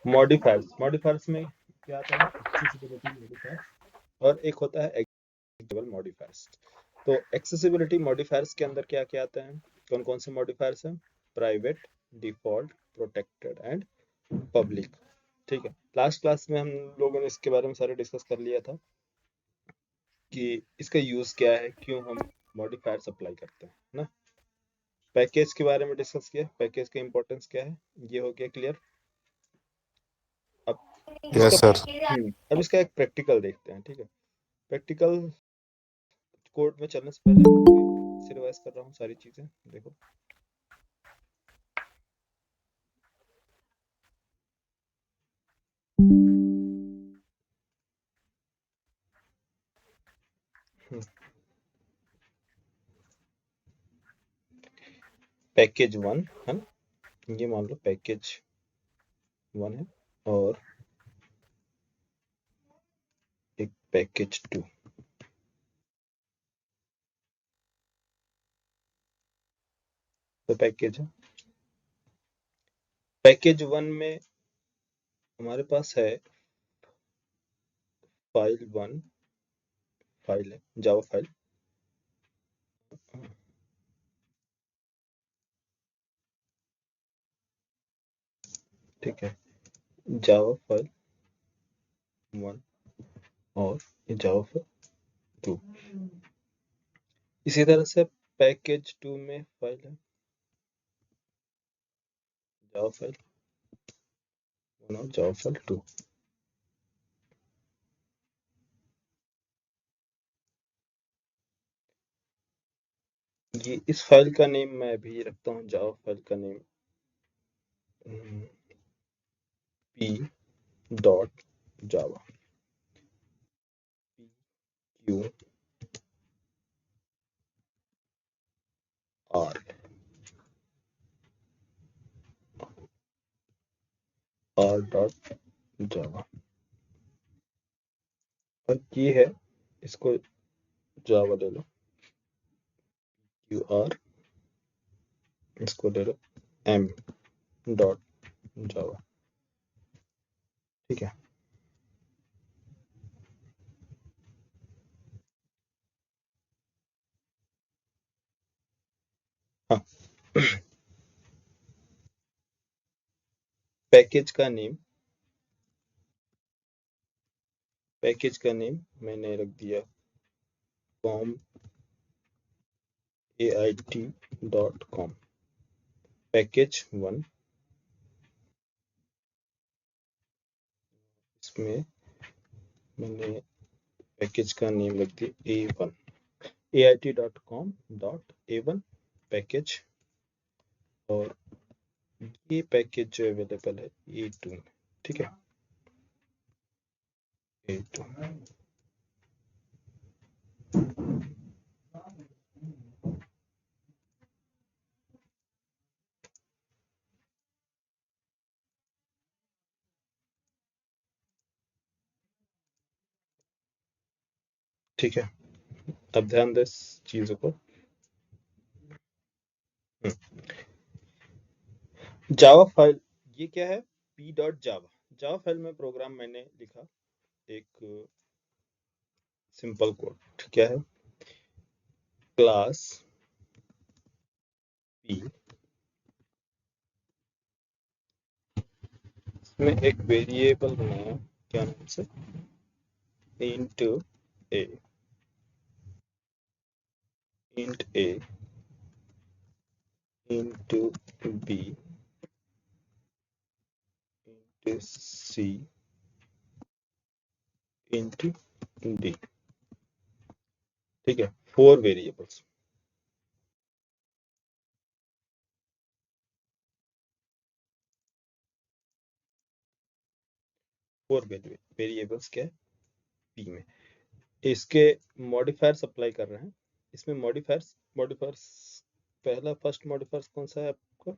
Modifiers में क्या आता है? एक्सेसिबिलिटी मॉडिफायर्स, और एक होता है एग्रीगेबल मॉडिफायर्स। तो एक्सेसिबिलिटी मॉडिफायर्स के अंदर क्या क्या आता है? कौन कौन से मॉडिफायर्स हैं? Private, default, protected and public. ठीक है, लास्ट क्लास में हम लोगों ने इसके बारे में सारे डिस्कस कर लिया था कि इसका यूज क्या है, क्यों हम मॉडिफायर्स अप्लाई करते हैं ना। पैकेज के बारे में डिस्कस किया, पैकेज का इंपॉर्टेंस क्या है, ये हो गया क्लियर। अब यस इसका सर। अब इसका एक प्रैक्टिकल देखते हैं। ठीक है, प्रैक्टिकल कोड में चलने से पहले मैं फिर रिवाइज कर रहा हूँ सारी चीजें। देखो, पैकेज 1 है ना, ये मान लो पैकेज 1 है, और एक पैकेज 2। तो पैकेज है, पैकेज 1 में हमारे पास है फाइल 1, फाइल है जावा फाइल। ठीक है, जावा फाइल 1 और ये जावा फाइल 2। इसी तरह से पैकेज 2 में फाइल है जावा फाइल 1 और जावा फाइल 2। ये इस फाइल का नेम मैं भी रखता हूँ, जावा फाइल का नेम p डॉट जावा, q r डॉट जावा। और ये है, इसको जावा ले लो, q r, इसको ले लो m डॉट जावा। ठीक है, हाँ। पैकेज का नेम मैंने रख दिया फॉर्म ait.com, पैकेज 1। इसमें मैंने पैकेज का नेम रख दिया A1, ait.com.A1 पैकेज। और ये पैकेज जो अवेलेबल है A2 में। ठीक है, A2। ठीक है, अब ध्यान दे इस चीजों को। जावा फाइल, ये क्या है? p.java। जावा फाइल में प्रोग्राम मैंने लिखा, एक सिंपल कोड। क्या है? क्लास p, इसमें एक वेरिएबल बनाया, क्या नाम से? int a, int a into b into c into d। ठीक है, 4 वेरिएबल्स। वेरिएबल्स क्या है p में? इसके मॉडिफायर्स अप्लाई कर रहे हैं। इसमें मॉडिफायर्स पहला फर्स्ट मॉडिफायर्स कौन सा है आपका?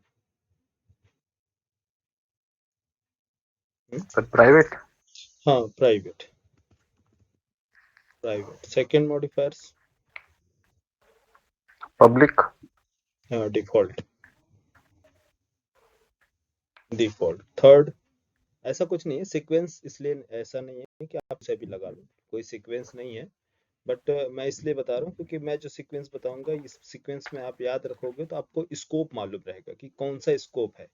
Sir private. हाँ, private. Second modifiers public. Default, default. Third, ऐसा कुछ नहीं है सीक्वेंस, इसलिए ऐसा नहीं है कि आप उसे भी लगा लो, कोई सीक्वेंस नहीं है। बट मैं इसलिए बता रहा हूँ क्योंकि मैं जो सीक्वेंस बताऊंगा इस सीक्वेंस में आप याद रखोगे तो आपको स्कोप मालूम रहेगा कि कौन सा स्कोप है।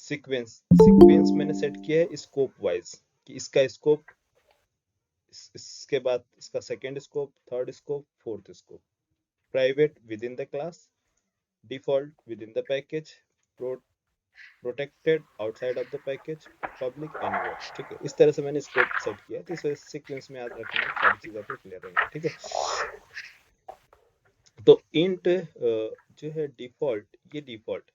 सीक्वेंस, सीक्वेंस मैंने सेट किया है स्कोप वाइज कि इसका स्कोप, इसके बाद इसका second scope, third scope, fourth scope. Private with in the class, default with in the package, protected outside of the package, public anywhere. ठीक है, इस तरह से मैंने स्कोप सेट किया है, तो इस सीक्वेंस में याद रखेंगे तो सारी चीजें आपको क्लियर रहेंगी। ठीक है, तो इंट जो है डिफॉल्ट, ये डिफॉल्ट,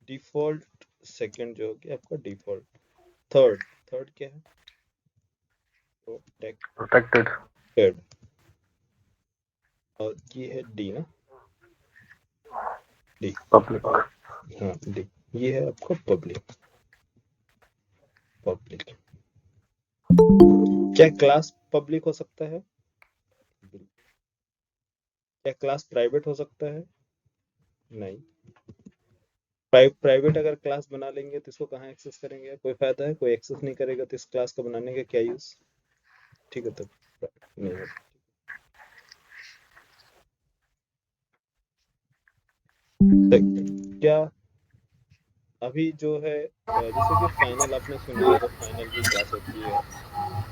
डिफॉल्ट सेकंड जो हो गया आपका डिफॉल्ट। थर्ड, थर्ड क्या है? प्रोटेक्टेड, और ये है डी ना, डी, पब्लिक, और हाँ डी, ये है आपका पब्लिक, पब्लिक। क्या क्लास पब्लिक हो सकता है? क्या क्लास प्राइवेट हो सकता है? नहीं। प्राइवेट अगर क्लास बना लेंगे तो इसको कहाँ एक्सेस करेंगे? कोई फायदा है? कोई एक्सेस नहीं करेगा तो इस क्लास को बनाने का क्या यूज? ठीक है, तो नहीं है। क्या अभी जो है जैसे कि फाइनल आपने सुना होगा, फाइनल की क्लास होती है,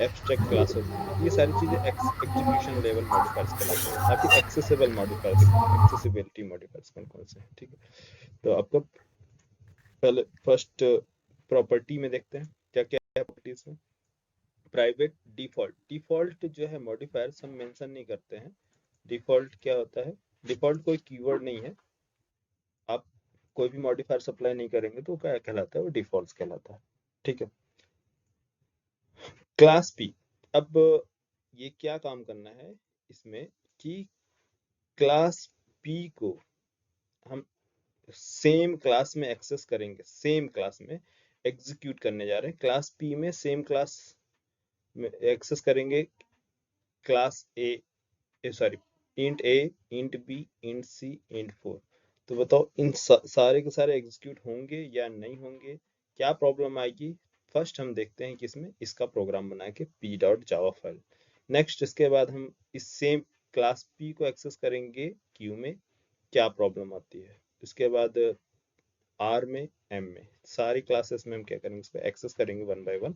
एब्स्ट्रैक्ट क्लास होती है, ये सारी चीजें एग्जीक्यूशन लेवल मॉडिफायर्स कहलाते हैं। अभी एक्सेसिबल मॉडिफायर देखते हैं, एक्सेसिबिलिटी मॉडिफायर्स कौन कौन से हैं। ठीक है, तो आपको पहले फर्स्ट प्रॉपर्टी में देखते हैं क्या क्या है प्रॉपर्टीज में। प्राइवेट डिफॉल्ट, डिफॉल्ट जो है मॉडिफायर्स हम मेंशन नहीं करते हैं। डिफॉल्ट क्या होता है? डिफॉल्ट कोई कीवर्ड नहीं है, आप कोई भी मॉडिफायर सप्लाई नहीं करेंगे तो क्या कहलाता है? वो डिफॉल्ट कहलाता है। ठीक है, क्लास पी, अब ये क्या काम करना है इसमें कि क्लास पी को हम सेम क्लास में एक्सेस करेंगे, सेम क्लास में एग्जीक्यूट करने जा रहे हैं। क्लास पी में सेम क्लास में एक्सेस करेंगे class A sorry, int A, int B, int C, int 4। तो बताओ इन सारे के सारे एग्जीक्यूट होंगे या नहीं होंगे? क्या प्रॉब्लम आएगी? फर्स्ट हम देखते हैं कि इसमें इसका प्रोग्राम बना के P dot Java file. Next इसके बाद हम इस सेम क्लास पी को एक्सेस करेंगे क्यू में, क्या प्रॉब्लम आती है? इसके बाद आर में, एम में, सारी क्लासेस में हम क्या करेंगे? इसको एक्सेस करेंगे वन बाय वन।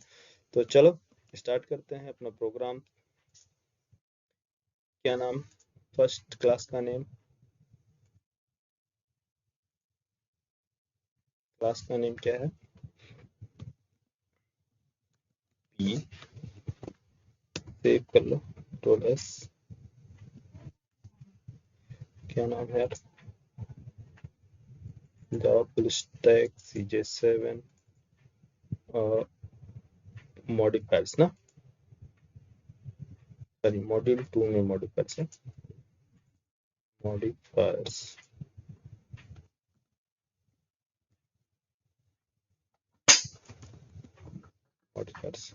तो चलो स्टार्ट करते हैं अपना प्रोग्राम। क्या नाम? फर्स्ट क्लास का नेम, क्लास का नेम क्या है? पी, सेव कर लो, कंट्रोल एस। क्या नाम है यार? जावा फुल स्टैक CJ7 और मॉडिफायर्स ना, सॉरी मॉड्यूल 2 में मॉडिफायर्स है, modifiers, modifiers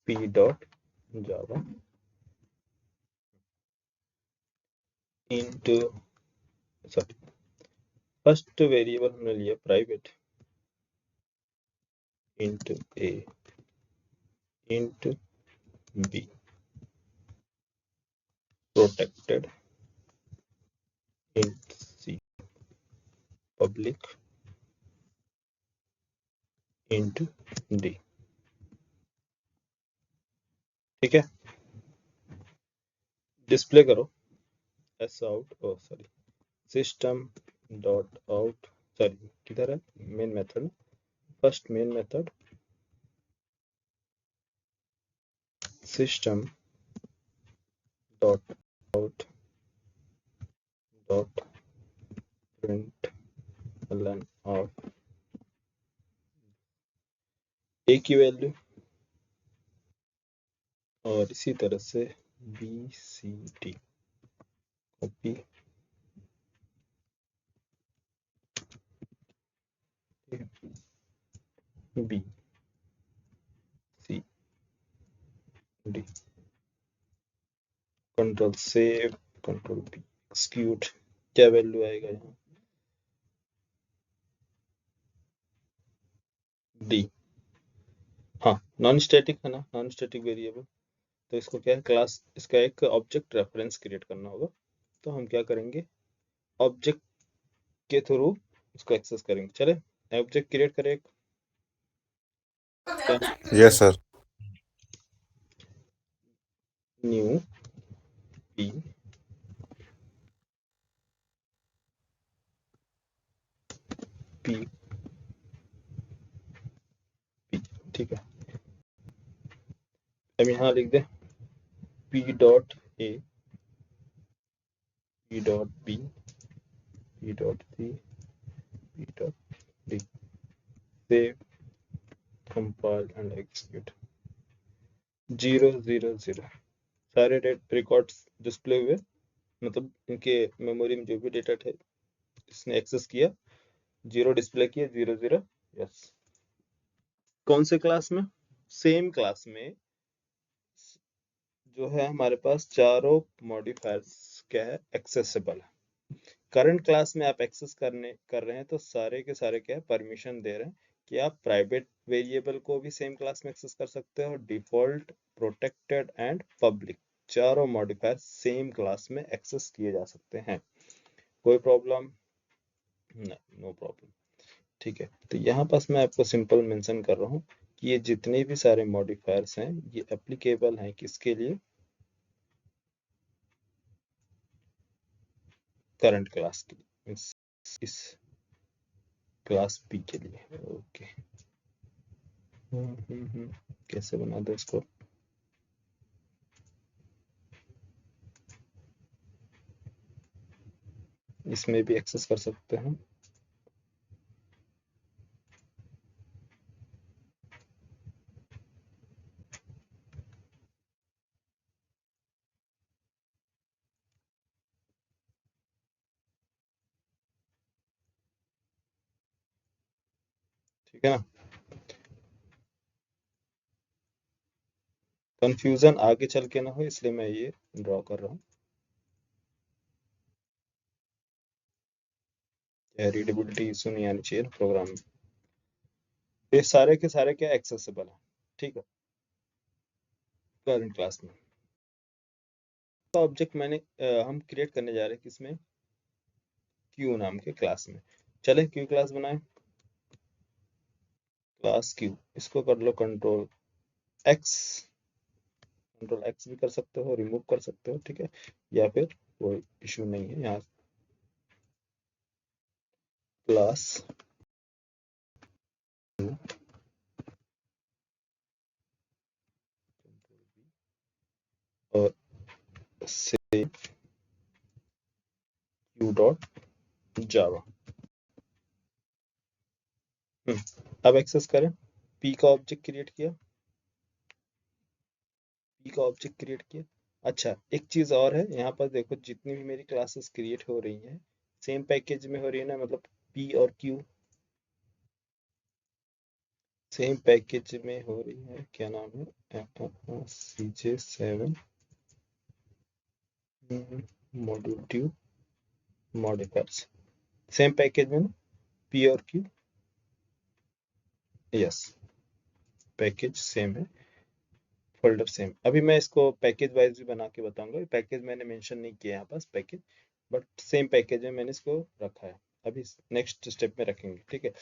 P dot Java into, sorry first variable हमने लिया private, into A, into B, protected, int C, public, into D. ठीक है, डिस्प्ले करो S out, oh sorry system dot out, sorry किधर है main method? First main method system dot out dot print ln of A की value, और इसी तरह से B C D, copy, B C D, control save, control P execute, क्या value आएगा यहाँ, डी। हाँ, नॉन स्टैटिक है ना, नॉन स्टैटिक वेरिएबल, तो इसको क्या है, क्लास, इसका एक ऑब्जेक्ट रेफरेंस क्रिएट करना होगा। तो हम क्या करेंगे, ऑब्जेक्ट के थ्रू इसको एक्सेस करेंगे। चले, ऑब्जेक्ट क्रिएट करें एक, क्या, yes sir. New P P P, ठीक है। अब यहाँ लिख दे P dot A, P dot B, P dot C, P dot D, save, compile and execute. 0 0 0 सारे रिकॉर्ड्स डिस्प्ले हुए, मतलब इनके मेमोरी में जो भी डेटा थे इसने एक्सेस किया, 0 डिस्प्ले किया, 0 0, यस। कौन से क्लास में, सेम क्लास में जो है हमारे पास चारों मॉडिफायर्स क्या है, एक्सेसिबल है। करंट क्लास में आप एक्सेस कर रहे हैं तो सारे के सारे क्या है, परमिशन दे रहे हैं कि आप प्राइवेट वेरिएबल को भी सेम क्लास में एक्सेस कर सकते हो, डिफॉल्ट, प्रोटेक्टेड एंड पब्लिक, चारों मॉडिफायर सेम क्लास में एक्सेस किए जा सकते हैं। कोई प्रॉब्लम नहीं, नो प्रॉब्लम, ठीक है। तो यहाँ पास मैं आपको सिंपल मेंशन कर रहा हूँ कि ये जितने भी सारे मॉडिफायर्स हैं ये एप्लीकेबल हैं किसके लिए, करंट क्लास के लिए, इस क्लास बी के लिए। ओके, कैसे बना दो इसको, इसमें भी एक्सेस कर सकते हैं। ठीक है ना, कंफ्यूजन आगे चल के ना हो इसलिए मैं ये ड्रॉ कर रहा हूँ। रीडेबिलिटी इशू नहीं आनी चाहिए प्रोग्राम में। ये सारे के सारे क्या एक्सेसिबल है, ठीक है, करंट क्लास में। तो ऑब्जेक्ट मैंने हम क्रिएट करने जा रहे हैं किसमें, क्यू नाम के क्लास में। चले क्यू क्लास बनाए, क्लास क्यू, इसको कर लो कंट्रोल एक्स, कंट्रोल एक्स भी कर सकते हो, रिमूव कर सकते हो, ठीक है, या फिर कोई इशू नहीं है। यहाँ क्लास और से क्यू डॉट जावा। अब एक्सेस करें, पी का ऑब्जेक्ट क्रिएट किया, पी का ऑब्जेक्ट क्रिएट किया। अच्छा, एक चीज और है यहाँ पर देखो, जितनी भी मेरी क्लासेस क्रिएट हो रही हैं सेम पैकेज में हो रही है ना, मतलब पी और क्यू सेम पैकेज में हो रही है। क्या नाम है, CJ7 module tube modifiers, same package में ना, पी और क्यू, यस, पैकेज सेम है, फोल्डर सेम। अभी मैं इसको पैकेज वाइज भी बना के बताऊंगा, पैकेज मैंने मेंशन नहीं किया यहाँ पास पैकेज, बट सेम पैकेज में मैंने इसको रखा है, अभी नेक्स्ट स्टेप में रखेंगे, ठीक है।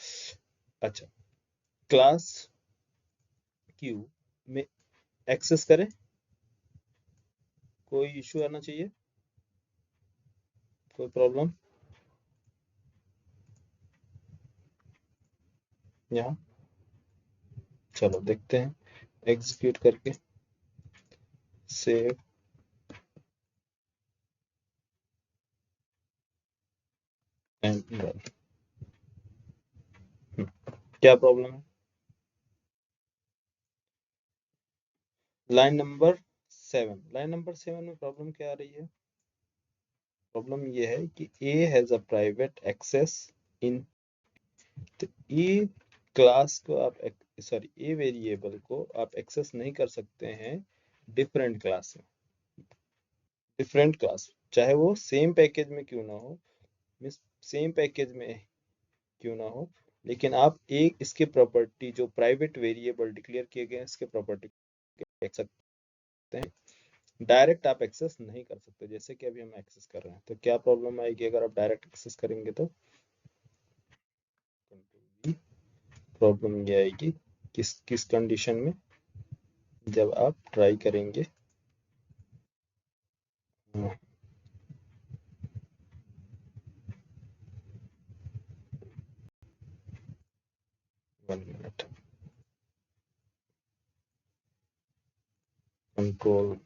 अच्छा, क्लास क्यू में एक्सेस करें, कोई इशू आना चाहिए, कोई प्रॉब्लम यहाँ, चलो देखते हैं एग्जीक्यूट करके, सेव एंड रन। क्या प्रॉब्लम है, लाइन नंबर 7, लाइन नंबर 7 में प्रॉब्लम क्या आ रही है, प्रॉब्लम ये है कि A has a private access in, तो ए क्लास को आप, सॉरी, ए वेरिएबल को आप एक्सेस नहीं कर सकते हैं डिफरेंट क्लास में, डिफरेंट क्लास, चाहे वो सेम पैकेज में क्यों ना हो, मीन्स सेम पैकेज में क्यों ना हो, लेकिन आप एक इसके प्रॉपर्टी जो प्राइवेट वेरिएबल डिक्लेयर किए गए हैं इसके प्रॉपर्टी देख सकते हैं, डायरेक्ट आप एक्सेस नहीं कर सकते, जैसे कि अभी हम एक्सेस कर रहे हैं। तो क्या प्रॉब्लम आएगी अगर आप डायरेक्ट एक्सेस करेंगे? तो प्रॉब्लम ये आएगी किस किस कंडीशन में, जब आप ट्राई करेंगे 1 मिनट, कंट्रोल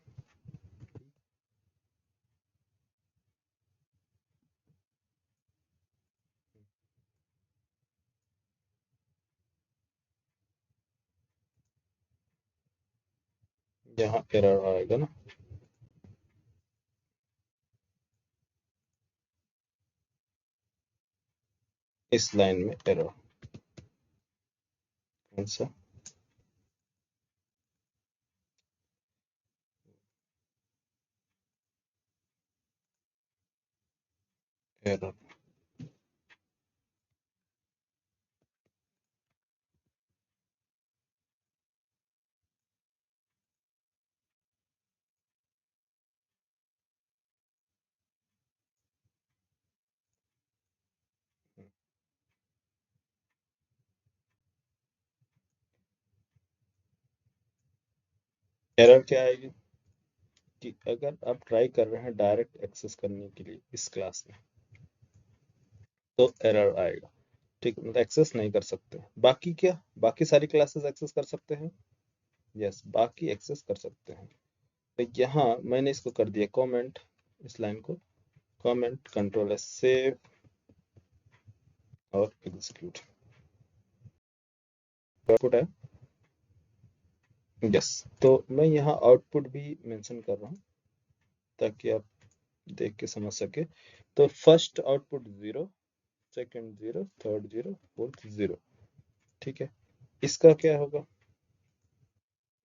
यहाँ एरर आएगा ना, इस लाइन में एरर, कौन सा एरर? एरर क्या आएगी कि अगर आप ट्राई कर रहे हैं डायरेक्ट एक्सेस करने के लिए इस क्लास में, तो एरर आएगा, ठीक है, मतलब एक्सेस नहीं कर सकते। बाकी क्या, बाकी सारी क्लासेस एक्सेस कर सकते हैं? यस, बाकी एक्सेस कर सकते हैं। तो यहाँ मैंने इसको कर दिया कमेंट, इस लाइन को कमेंट, कंट्रोल एस सेव और एग्जीक्यूट, आउटपुट है। यस, तो मैं यहाँ आउटपुट भी मेंशन कर रहा हूँ ताकि आप देख के समझ सके। तो first output 0, second 0, third 0, fourth 0, ठीक है। इसका क्या होगा?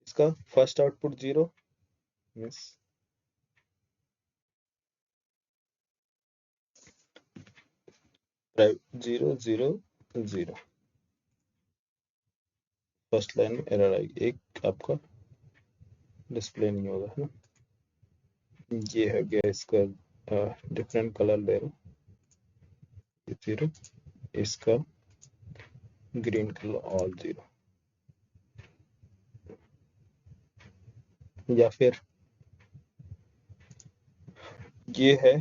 इसका first output 0 means 0 0 0, first line में एरर आएगी, एक आपका डिस्प्ले नहीं होगा, है ना। ये है गया इसका, डिफरेंट कलर ले रहा हूँ, 0, इसका ग्रीन कलर ऑल 0, या फिर ये है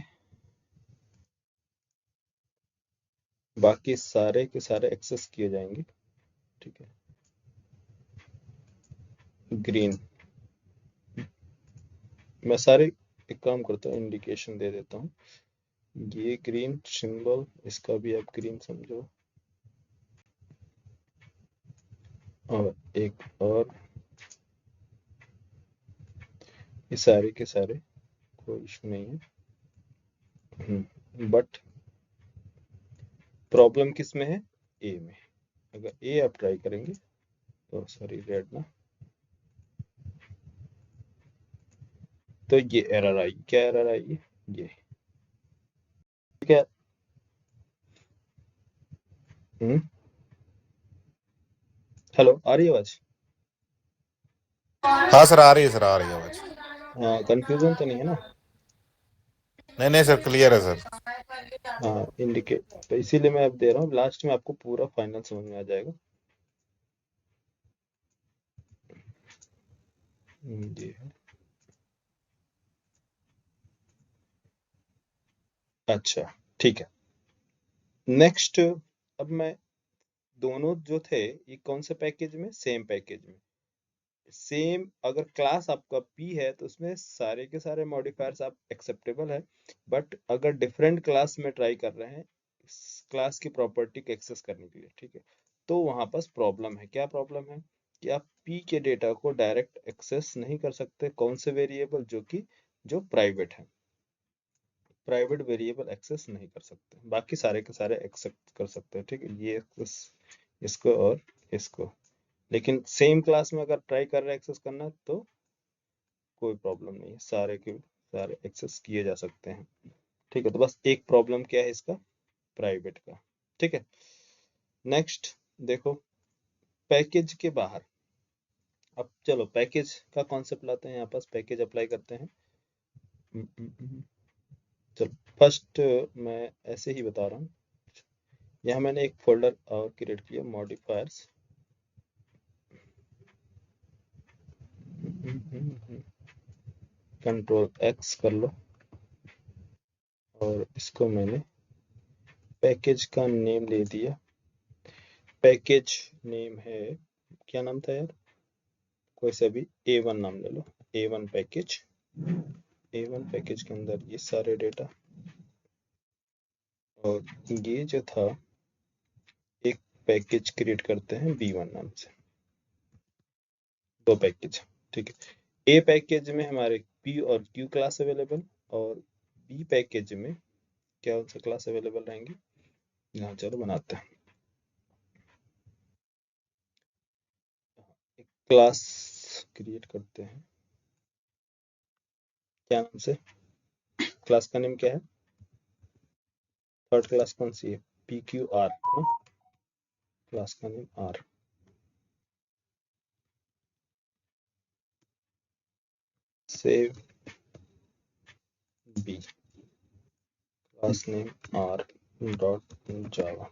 बाकी सारे के सारे एक्सेस किए जाएंगे, ठीक है, ग्रीन। मैं सारे एक काम करता हूँ, इंडिकेशन दे देता हूँ, ये ग्रीन सिंबल, इसका भी आप ग्रीन समझो, और एक और, ये सारे के सारे कोई इशू नहीं है, बट प्रॉब्लम किस में है? ए में। अगर ए आप ट्राई करेंगे तो, सॉरी रेड ना, तो ये एरर आई, क्या एरर आई? ये क्या? हम्म, हेलो, आ रही है आवाज? हाँ सर, आ रही है सर, आ रही है आवाज। हाँ, कंफ्यूजन तो नहीं है ना? नहीं नहीं सर, क्लियर है सर। हाँ, इंडिकेट, तो इसीलिए मैं अब दे रहा हूँ, लास्ट में आपको पूरा फाइनल समझ में आ जाएगा। ये है, अच्छा, ठीक है। नेक्स्ट, अब मैं दोनों जो थे ये कौन से पैकेज में? सेम पैकेज में। सेम अगर क्लास आपका P है तो उसमें सारे के सारे मॉडिफायर्स आप एक्सेप्टेबल है, बट अगर डिफरेंट क्लास में ट्राई कर रहे हैं इस क्लास की प्रॉपर्टी को एक्सेस करने के लिए, ठीक है, तो वहां पास प्रॉब्लम है। क्या प्रॉब्लम है? कि आप P के डेटा को डायरेक्ट एक्सेस नहीं कर सकते, कौन से वेरिएबल? जो प्राइवेट है, प्राइवेट वेरिएबल एक्सेस नहीं कर सकते, बाकी सारे के सारे एक्सेस कर सकते हैं, ठीक है, ये इसको और इसको। लेकिन सेम क्लास में अगर ट्राई कर रहे हैं एक्सेस करना तो कोई प्रॉब्लम नहीं है, सारे के सारे एक्सेस किए जा सकते हैं। ठीक है, तो बस एक प्रॉब्लम क्या है इसका, प्राइवेट का। ठीक है, नेक्स्ट देखो पैकेज के बाहर। अब चलो पैकेज का कॉन्सेप्ट लाते हैं, यहाँ पास पैकेज अप्लाई करते हैं। चलो फर्स्ट मैं ऐसे ही बता रहा हूँ, यहाँ मैंने एक फोल्डर और क्रिएट किया मॉडिफायर्स। कंट्रोल एक्स कर लो और इसको मैंने पैकेज का नेम दे दिया। पैकेज नेम है, क्या नाम था यार, कोई सा भी A1 नाम ले लो, A1 पैकेज। A1 पैकेज के अंदर ये सारे डेटा, और ये जो था एक पैकेज क्रिएट करते हैं B1 नाम से, दो पैकेज। ठीक है, A पैकेज में हमारे P और Q क्लास अवेलेबल, और B पैकेज में क्या सा क्लास अवेलेबल रहेंगे। यहाँ चलो बनाते हैं एक क्लास क्रिएट करते हैं, क्या नाम से, क्लास का नेम क्या है, थर्ड क्लास कौन सी है, PQR ना, क्लास का name R। Save B, class name R dot जावा,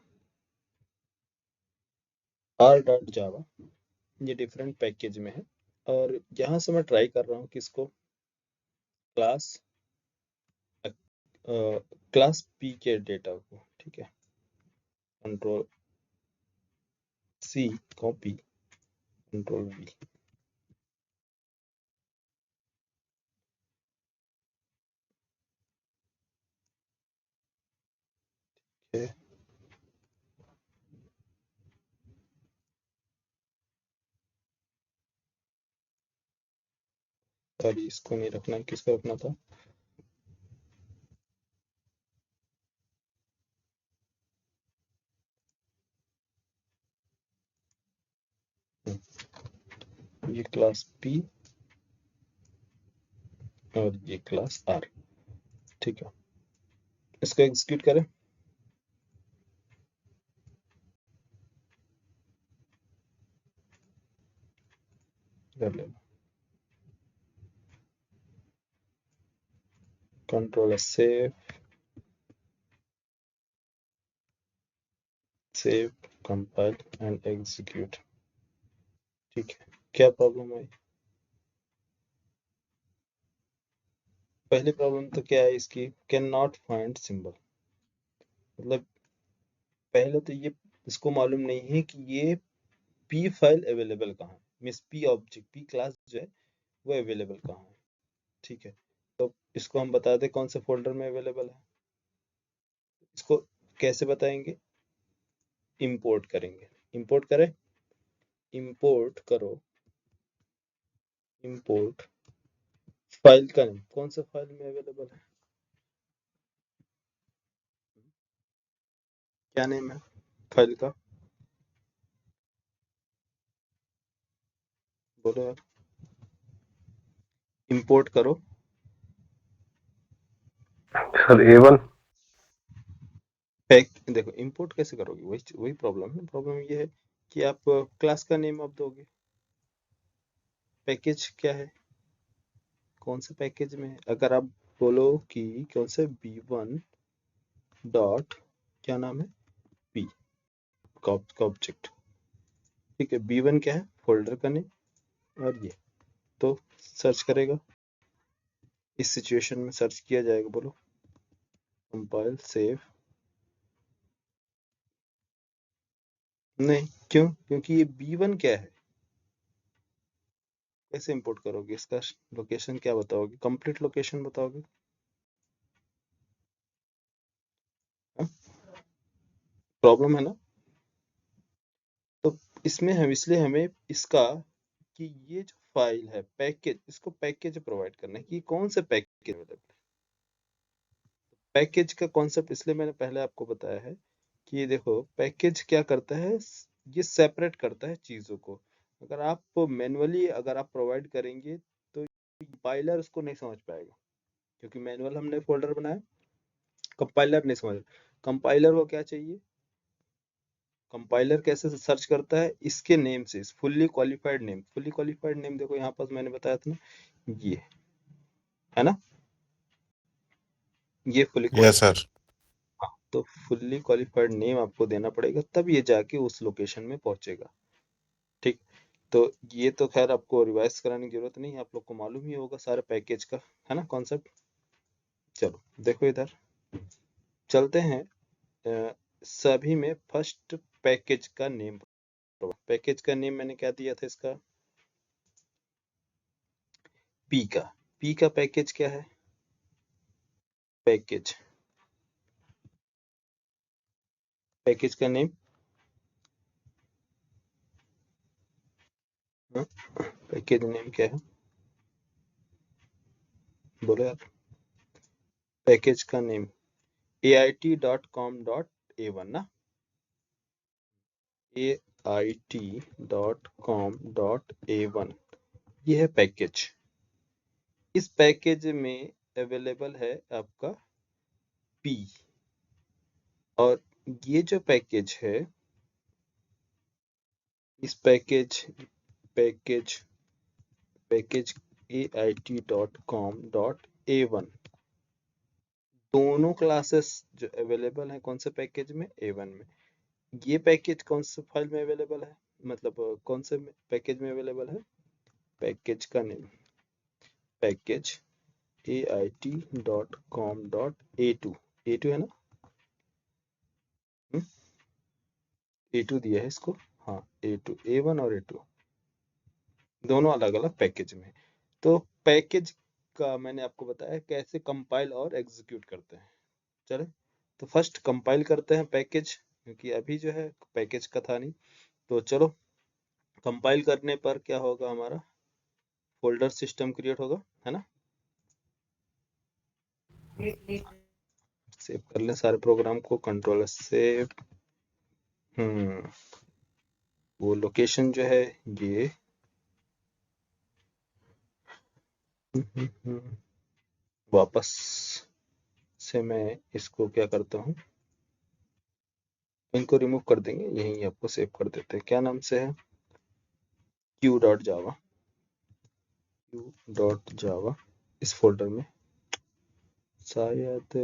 R डॉट जावा। ये डिफरेंट पैकेज में है, और यहाँ से मैं ट्राई कर रहा हूँ किसको, क्लास क्लास P के डेटा को। ठीक है, control C copy, control V। Sorry, इसको नहीं रखना है, किसको रखना था, ये क्लास P और ये क्लास R। ठीक है, इसको एग्जीक्यूट करें। कर लेना, control save, save compile and execute. ठीक है, क्या प्रॉब्लम आई, पहली प्रॉब्लम तो क्या है इसकी, कैन नॉट फाइंड सिंबल। मतलब पहले तो ये इसको मालूम नहीं है कि ये P फाइल अवेलेबल कहाँ है, means P object, P class जो है वो अवेलेबल कहाँ है। ठीक है, तो इसको हम बता दें कौन से फोल्डर में अवेलेबल है। इसको कैसे बताएंगे, इंपोर्ट करेंगे, इंपोर्ट करें, इंपोर्ट करो, इंपोर्ट फाइल का नेम, कौन सा फाइल में अवेलेबल है, क्या नेम है फाइल का, बोलो यार, इंपोर्ट करो। Sir A1। पैक देखो इंपोर्ट कैसे करोगे, वही वही प्रॉब्लम है। प्रॉब्लम ये है कि आप क्लास का नेम आप दोगे, पैकेज क्या है, कौन से पैकेज में है। अगर आप बोलो कि कौन से B1 डॉट क्या नाम है, P का ऑब्जेक्ट। ठीक है, B1 क्या है, फोल्डर का नेम, और ये तो सर्च करेगा, इस सिचुएशन में सर्च किया जाएगा, बोलो कंपाइल सेव, नहीं क्यों, क्योंकि ये B1 क्या है, कैसे इंपोर्ट करोगे, इसका लोकेशन क्या बताओगे, कंप्लीट लोकेशन बताओगे, प्रॉब्लम है ना। तो इसमें हम इसलिए हमें इसका कि ये जो फाइल है पैकेज, इसको पैकेज प्रोवाइड करना है कि कौन से पैकेज अवेलेबल है। पैकेज का कॉन्सेप्ट इसलिए मैंने पहले आपको बताया है कि ये देखो पैकेज क्या करता है, ये सेपरेट करता है चीजों को। अगर आप मैन्युअली अगर आप प्रोवाइड करेंगे तो कंपाइलर उसको नहीं समझ पाएगा क्योंकि मैनुअल हमने फोल्डर बनाया, कंपाइलर नहीं समझ। कंपाइलर को क्या चाहिए, कंपाइलर कैसे सर्च करता है, इसके नेम से, fully qualified name. Fully qualified name देखो यहाँ पास मैंने बताया था ना, ये है ना, ये फुल्ली यस क्वालिफाइड। सर। हाँ, तो फुल्ली क्वालिफाइड नेम आपको देना पड़ेगा, तब ये जाके उस लोकेशन में पहुंचेगा। ठीक, तो ये तो खैर आपको रिवाइज कराने की जरूरत नहीं है, आप लोग को मालूम ही होगा सारे पैकेज का, है ना कॉन्सेप्ट। चलो देखो इधर चलते हैं, अ, सभी में फर्स्ट पैकेज का नेम। पैकेज का नेम मैंने क्या दिया था इसका, पी का। पी का पैकेज क्या है, पैकेज, पैकेज का नेम, पैकेज नेम क्या है, बोलो यार, पैकेज का नेम ait.com.a1 ना, ait.com.a1, ये है पैकेज। इस पैकेज में अवेलेबल है आपका पी, और ये जो पैकेज है, इस पैकेज पैकेज पैकेज ait.com.a1, दोनों क्लासेस जो अवेलेबल है कौन से पैकेज में, A1 में। ये पैकेज कौन से फाइल में अवेलेबल है, मतलब कौन से पैकेज में अवेलेबल है, पैकेज का नेम, पैकेज ait.com.a2, A2 है ना, A2 दिया है इसको, हाँ A2, A1 और A2 दोनों अलग अलग पैकेज में। तो पैकेज का मैंने आपको बताया कैसे कंपाइल और एग्जीक्यूट करते हैं। चले, तो फर्स्ट कंपाइल करते हैं पैकेज, क्योंकि अभी जो है पैकेज का था नहीं। तो चलो, कंपाइल करने पर क्या होगा, हमारा फोल्डर सिस्टम क्रिएट होगा, है ना। सेव कर लें सारे प्रोग्राम को, कंट्रोल सेव। वो लोकेशन जो है ये, वापस से मैं इसको क्या करता हूँ, इनको रिमूव कर देंगे, यहीं आपको सेव कर देते हैं। क्या नाम से है, q.java, q.java, इस फोल्डर में शायद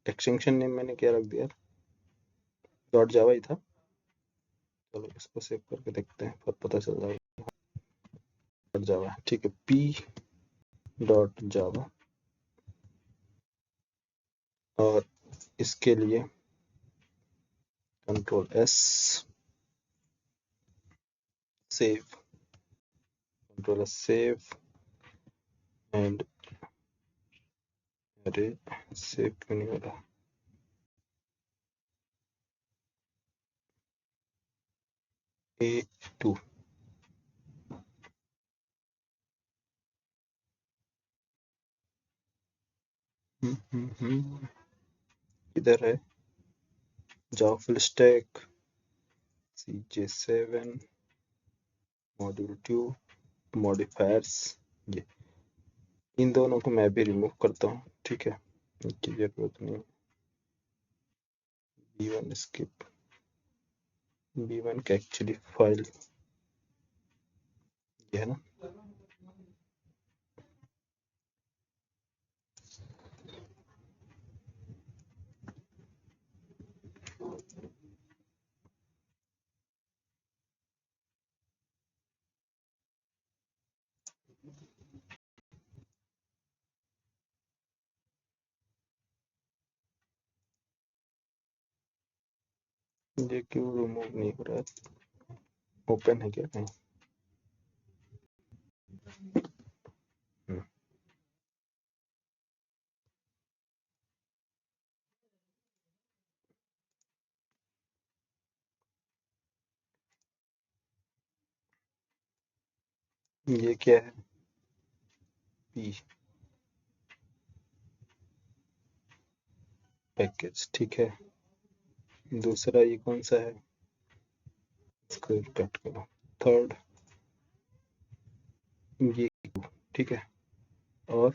एक्सटेंशन नेम मैंने क्या रख दिया, डॉट जावा ही था। चलो इसको सेव करके देखते हैं, फिर पता चल जाएगा। डॉट जावा, ठीक है, p.java, और इसके लिए control S, save, control S save, and अरे सेव क्यों नहीं हो रहा, A2, इधर है Java full stack CJ7 module 2 modifiers, ये इन दोनों को मैं भी रिमूव करता हूँ, ठीक है, इनकी जरूरत नहीं। B1 स्किप, B1 का एक्चुअली फाइल ये है ना, ये क्यों रिमूव नहीं हो रहा है, ओपन है क्या कहीं, ये क्या है, P पैकेज, ठीक है। दूसरा ये कौन सा है, इसको कट करो, थर्ड ये, ठीक है, और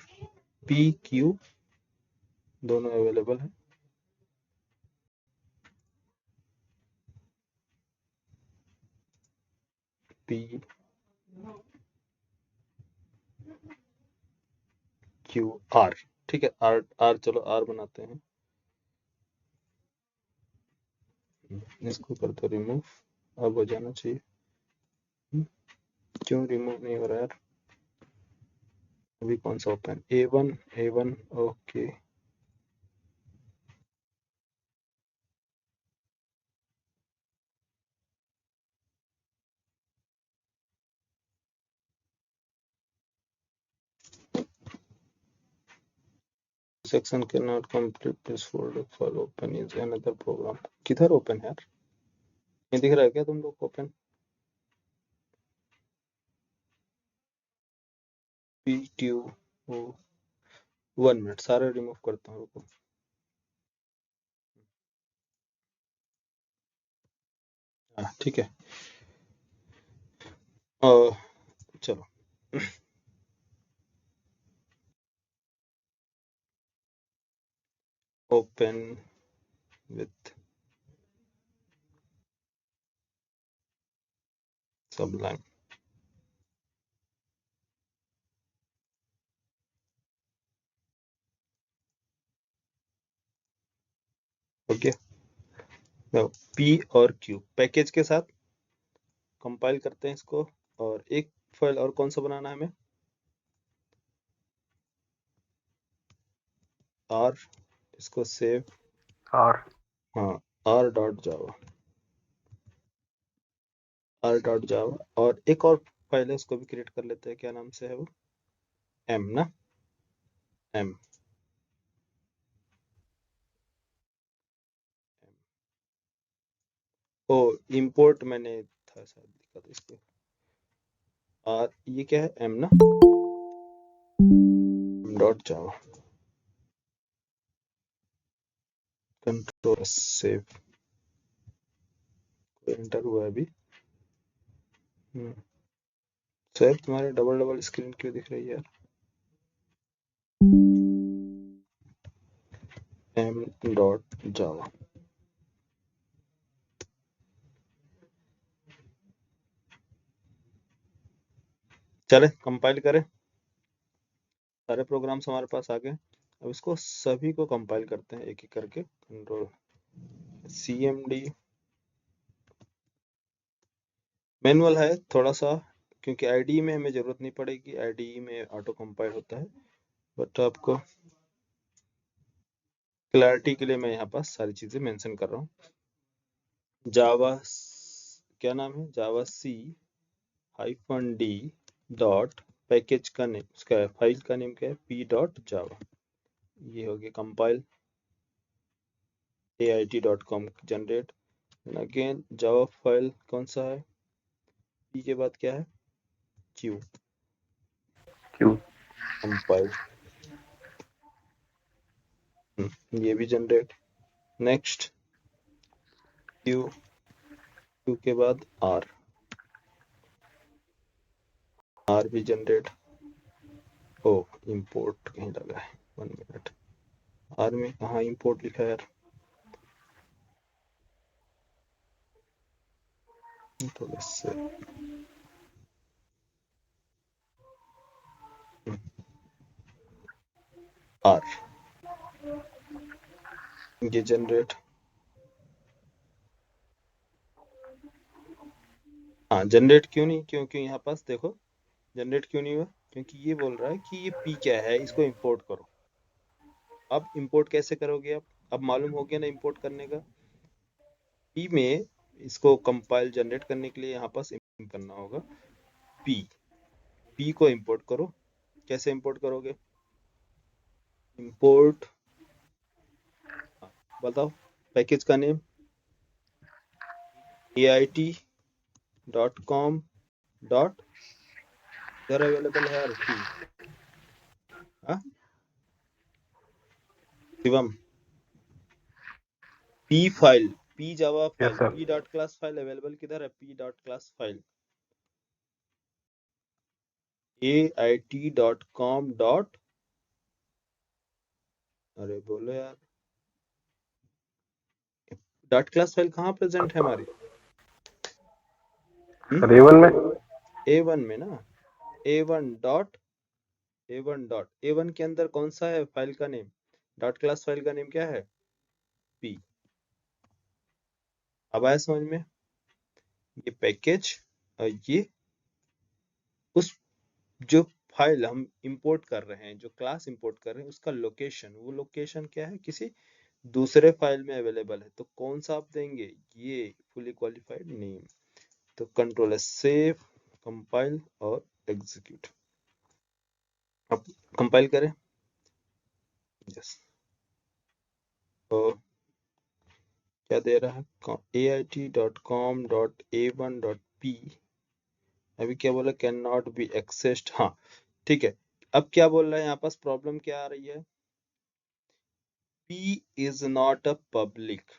पी क्यू दोनों अवेलेबल है। पी क्यू आर, ठीक है, आर आर, चलो आर बनाते हैं। इसको कर दो रिमूव, अब हो जाना चाहिए। क्यों रिमूव नहीं हो रहा यार? अभी कौन सा ओपन? A1 okay. सेक्शन के not complete, this folder for open is another program. किधर ओपन है यार? ये दिख रहा है क्या तुम लोग ओपन? पी ट्यू, 1 मिनट, सारे रिमूव करता हूँ, रुको। हाँ ठीक है, चलो open with Sublime. Okay, P और क्यू पैकेज के साथ कंपाइल करते हैं इसको, और एक फाइल और कौन सा बनाना है हमें? आर, इसको सेव, आर हाँ, आर डॉट जावा, आर डॉट जावा, और एक और फाइल है उसको भी क्रिएट कर लेते हैं। क्या नाम से है वो? एम ना, एम। ओ इंपोर्ट मैंने था शायद लिखा था इसको। और ये क्या है? एम ना, डॉट जावा, कंट्रोल सेव, एंटर हुआ है अभी। सेव, तुम्हारे डबल डबल स्क्रीन क्यों दिख रही है यार? एम डॉट जावा, चले कंपाइल करें। सारे प्रोग्राम्स हमारे पास आ गए। अब इसको सभी को कंपाइल करते हैं एक एक करके। कंट्रोल CMD, मैनुअल है थोड़ा सा, क्योंकि IDE में हमें जरूरत नहीं पड़ेगी, IDE में ऑटो कंपाइल होता है, बट आपको क्लैरिटी के लिए मैं यहाँ पास सारी चीजें मेंशन कर रहा हूँ। जावा, क्या नाम है? जावा C-D डॉट पैकेज का नेम, उसका फाइल का नेम क्या है? P डॉट जावा। ये हो गया compile, AIT.com generate, again Java file कौन सा है? P के बाद क्या है? Q, क्यू कंपाइल, ये भी जनरेट। नेक्स्ट Q, Q के बाद R, R भी जनरेट। ओ इंपोर्ट कहीं लगा है, 1 मिनट, R में कहाँ इंपोर्ट लिखा है यार? थोड़ा से R, ये जनरेट, हाँ जनरेट क्यों नहीं? क्योंकि यहाँ पास देखो जनरेट क्यों नहीं हुआ, क्योंकि ये बोल रहा है कि ये P क्या है, इसको इंपोर्ट करो। अब इंपोर्ट कैसे करोगे आप? अब मालूम हो गया ना इंपोर्ट करने का। P में इसको कंपाइल जनरेट करने के लिए यहाँ पास इंपोर्ट करना होगा P को इंपोर्ट करो। कैसे इंपोर्ट करोगे? इंपोर्ट, बताओ, पैकेज का नेम AIT.com डॉट, इधर अवेलेबल है यार P, हाँ Shivam, P file, P Java yes file, sir P dot class file available किधर है? P dot class file AIT.com dot अरे बोलो यार, डॉट क्लास फाइल कहाँ प्रेजेंट है हमारी? सर A1 में। A1 में ना, A1 के अंदर कौन सा है फाइल का नेम? डॉट क्लास फाइल का नेम क्या है? P। अब आया समझ में? ये पैकेज और ये उस जो फाइल हम इंपोर्ट कर रहे हैं, जो क्लास इंपोर्ट कर रहे हैं, उसका लोकेशन, वो लोकेशन क्या है? किसी दूसरे फाइल में अवेलेबल है। तो कौन सा आप देंगे? ये फुली क्वालिफाइड नेम। तो कंट्रोल है सेव, कंपाइल और एग्जीक्यूट। अब कंपाइल करें। यस। तो क्या दे रहा है? ait.com.a1.p। अभी क्या बोला? Can not B accessed. हाँ ठीक है। अब क्या बोल रहा है यहाँ पास? प्रॉब्लम क्या आ रही है? P is not a public.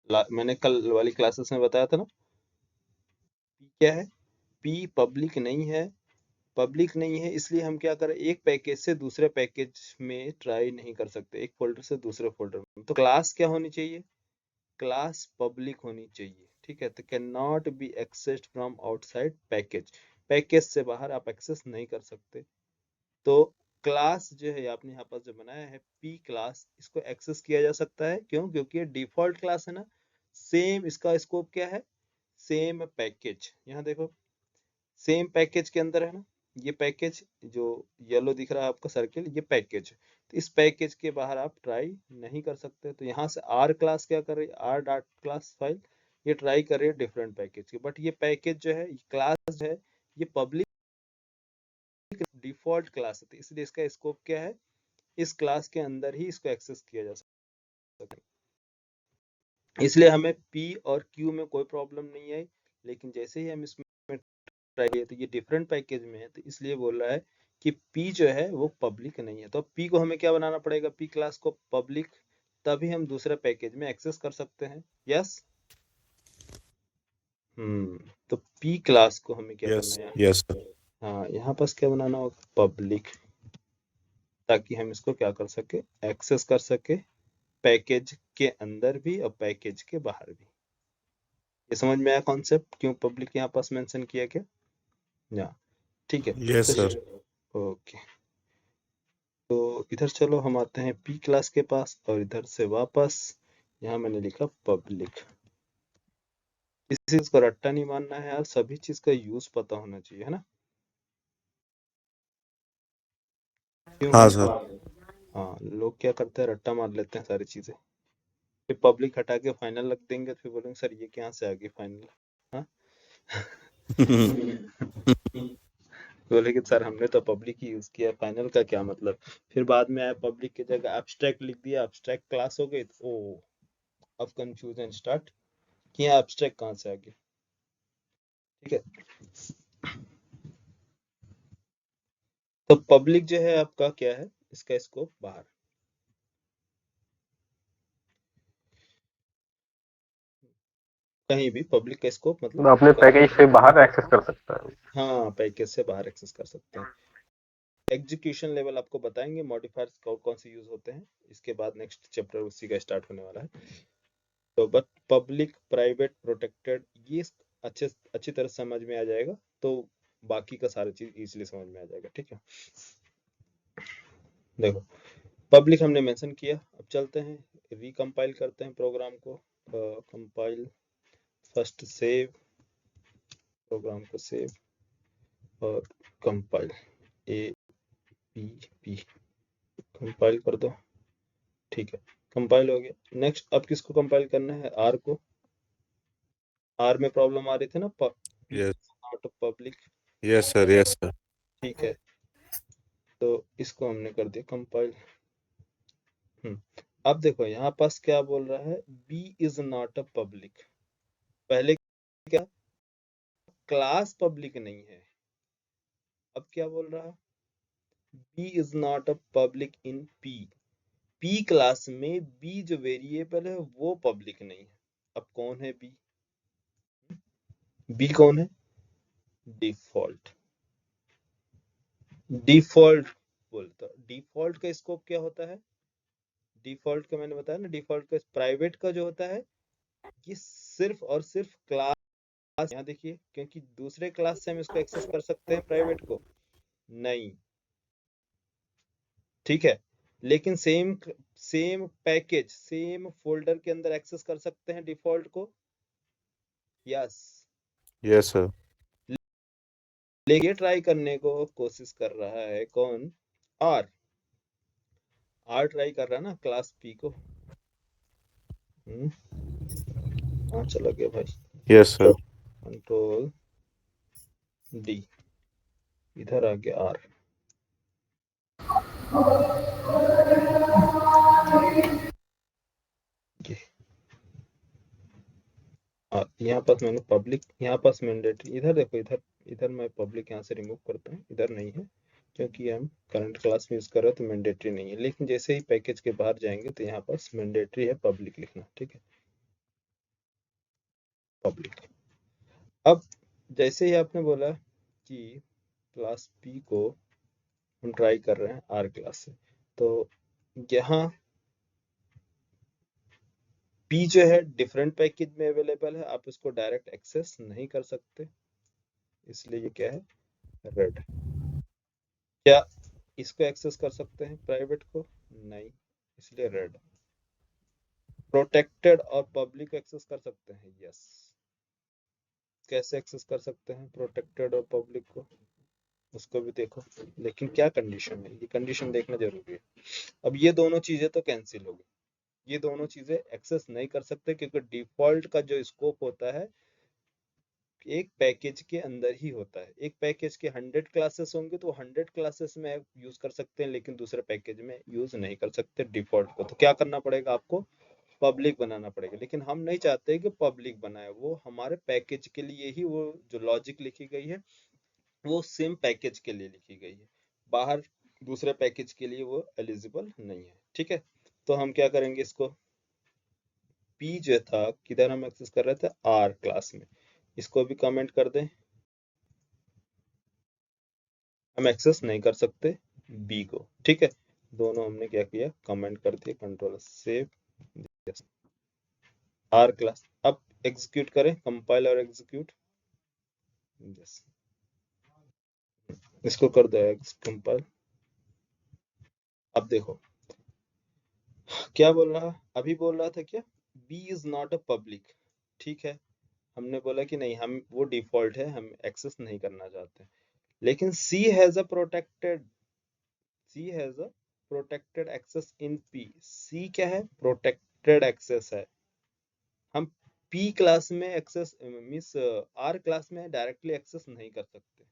मैंने कल वाली क्लासेस में बताया था ना, P क्या है? P पब्लिक नहीं है। पब्लिक नहीं है इसलिए हम क्या करें? एक पैकेज से दूसरे पैकेज में ट्राई नहीं कर सकते, एक फोल्डर से दूसरे फोल्डर में। तो क्लास क्या होनी चाहिए? क्लास पब्लिक होनी चाहिए। ठीक है, तो can not B accessed from outside package. Package से बाहर आप एक्सेस नहीं कर सकते। तो क्लास जो है आपने यहाँ पर जो बनाया है पी क्लास, इसको एक्सेस किया जा सकता है। क्यों? क्योंकि ये डिफॉल्ट क्लास है ना। सेम इसका स्कोप क्या है? Same package. यहाँ देखो, सेम पैकेज के अंदर है ना। ये पैकेज जो येलो दिख रहा है आपका सर्किल, ये पैकेज। तो इस पैकेज के बाहर आप ट्राई नहीं कर सकते। तो यहाँ से आर क्लास क्या कर रही है? आर डॉट क्लास फाइल ये ट्राई कर रही है डिफरेंट पैकेज की। बट ये पैकेज जो है, क्लास जो है, ये पब्लिक डिफॉल्ट क्लास है। इसलिए इसका स्कोप क्या है? इस क्लास के अंदर ही इसको एक्सेस किया जा सकता है। इसलिए हमें P और Q में कोई प्रॉब्लम नहीं आई। लेकिन जैसे ही हम इसमें ट्राई किए तो ये डिफरेंट पैकेज में है, तो इसलिए बोल रहा है कि P जो है वो पब्लिक नहीं है। तो P को हमें क्या बनाना पड़ेगा? P क्लास को पब्लिक, तभी हम दूसरे पैकेज में एक्सेस कर सकते हैं। यस। तो P क्लास को हमें क्या करना यस है? Yes sir. हाँ, यहाँ पास क्या बनाना होगा? पब्लिक, ताकि हम इसको क्या कर सके? एक्सेस कर सके, पैकेज के अंदर भी और पैकेज के बाहर भी। ये समझ में आया कॉन्सेप्ट? क्यों पब्लिक यहाँ पास मेंशन किया क्या? या ठीक है। यस तो सर। ओके, तो इधर चलो हम आते हैं पी क्लास के पास, और इधर से वापस यहाँ मैंने लिखा पब्लिक। इस चीज को रट्टा नहीं मानना है यार, सभी चीज का यूज पता होना चाहिए, है ना? क्यों हाँ भाई? सर। हाँ, लोग क्या करते हैं? रट्टा मार लेते हैं सारी चीजें। फिर पब्लिक हटा के फाइनल रख देंगे, फिर बोलेंगे सर ये कहाँ से आ गई फाइनल। हाँ। बोले कि सर हमने तो पब्लिक ही यूज किया, फाइनल का क्या मतलब? फिर बाद में आया पब्लिक की जगह एब्स्ट्रैक्ट लिख दिया, एब्स्ट्रैक्ट क्लास हो गई। तो ओ, अब कंफ्यूजन स्टार्ट कि यहाँ एब्स्ट्रैक्ट कहाँ से आ गया। ठीक है, तो पब्लिक जो है आपका क्या है? इसका स्कोप बाहर। कहीं भी पब्लिक का स्कोप मतलब तो अपने पैकेज से बाहर एक्सेस कर सकता है। हाँ, पैकेज से बाहर एक्सेस कर सकते हैं। एग्जीक्यूशन लेवल आपको बताएंगे मॉडिफायर्स कौन कौन से यूज होते हैं, इसके बाद नेक्स्ट चैप्टर उसी का स्टार्ट होने वाला है। तो बट पब्लिक, प्राइवेट, प्रोटेक्टेड, ये अच्छी तरह समझ में आ जाएगा, तो बाकी का सारा चीज इजीली समझ में आ जाएगा। ठीक है, देखो पब्लिक हमने मेंशन किया। अब चलते हैं रिकम्पाइल करते हैं प्रोग्राम को। कंपाइल, फर्स्ट सेव, प्रोग्राम को सेव और compile, A P P, compile कर दो। ठीक है, कंपाइल हो गया। नेक्स्ट अब किसको कंपाइल करना है? आर को। आर में प्रॉब्लम आ रही थी ना, P yes not public. Yes sir. Yes sir. ठीक है, तो इसको हमने कर दिया कंपाइल। अब देखो यहाँ पास क्या बोल रहा है? B is not a public. पहले क्या? क्लास पब्लिक नहीं है। अब क्या बोल रहा है? B is not a public in P. P class में बी जो वेरिएबल है वो पब्लिक नहीं है। अब कौन है बी? बी कौन है? डिफॉल्ट। डिफॉल्ट बोल तो डिफॉल्ट का स्कोप क्या होता है? डिफॉल्ट का मैंने बताया ना, डिफॉल्ट का प्राइवेट का जो होता है ये सिर्फ और सिर्फ क्लास, यहाँ देखिए, क्योंकि दूसरे क्लास से हम इसको एक्सेस कर सकते हैं प्राइवेट को नहीं, ठीक है। लेकिन same same package same folder के अंदर एक्सेस कर सकते हैं डिफॉल्ट को, यस। Yes sir. लेकिन ये ट्राई करने को कोशिश कर रहा है कौन? आर। आर ट्राई कर रहा है ना क्लास पी को। हाँ चला गया भाई, यस सर। कंट्रोल डी, इधर आ गया आर। यहाँ पास मैंने पब्लिक, यहाँ पास मैंडेटरी, इधर देखो, इधर इधर मैं पब्लिक यहाँ से रिमूव करता हूँ, इधर नहीं है क्योंकि हम करंट क्लास में यूज कर रहे हैं तो मैंडेटरी नहीं है। लेकिन जैसे ही पैकेज के बाहर जाएंगे तो यहाँ पास मैंडेटरी है पब्लिक लिखना, ठीक है, पब्लिक। अब जैसे ही आपने बोला कि क्लास पी को हम ट्राई कर रहे हैं आर क्लास से, तो यहाँ पी जो है डिफरेंट पैकेज में अवेलेबल है, आप इसको डायरेक्ट एक्सेस नहीं कर सकते, इसलिए ये क्या है? रेड। क्या इसको एक्सेस कर सकते हैं प्राइवेट को? नहीं, इसलिए रेड। प्रोटेक्टेड और पब्लिक एक्सेस कर सकते हैं, यस। कैसे एक्सेस कर सकते हैं प्रोटेक्टेड और पब्लिक को, उसको भी देखो, लेकिन क्या कंडीशन है, ये कंडीशन देखना जरूरी है। अब ये दोनों चीजें तो कैंसिल हो गई, ये दोनों चीजें एक्सेस नहीं कर सकते क्योंकि डिफॉल्ट का जो स्कोप होता है एक पैकेज के अंदर ही होता है। एक पैकेज के 100 क्लासेस होंगे तो 100 क्लासेस में यूज कर सकते हैं, लेकिन दूसरे पैकेज में यूज नहीं कर सकते डिफॉल्ट को। तो क्या करना पड़ेगा आपको? पब्लिक बनाना पड़ेगा। लेकिन हम नहीं चाहते कि पब्लिक बनाए, वो हमारे पैकेज के लिए ही, वो जो लॉजिक लिखी गई है वो सेम पैकेज के लिए लिखी गई है, बाहर दूसरे पैकेज के लिए वो एलिजिबल नहीं है, ठीक है। तो हम क्या करेंगे, इसको पी जो था किधर हम एक्सेस कर रहे थे? आर क्लास में, इसको भी कमेंट कर दें, हम एक्सेस नहीं कर सकते बी को, ठीक है। दोनों हमने क्या किया, कमेंट कर दिया, कंट्रोल सेव आर क्लास। अब एग्जीक्यूट करें, कंपाइल और एग्जीक्यूट, यस, इसको कर दो कंपाइल। अब देखो क्या बोल रहा, अभी बोल रहा था क्या? B is not a public, ठीक है। हमने बोला कि नहीं, हम वो डिफॉल्ट है, हम एक्सेस नहीं करना चाहते। लेकिन C has a protected, C has a protected access in P. C क्या है? प्रोटेक्टेड एक्सेस है। हम पी क्लास में एक्सेस मींस आर क्लास में डायरेक्टली एक्सेस नहीं कर सकते।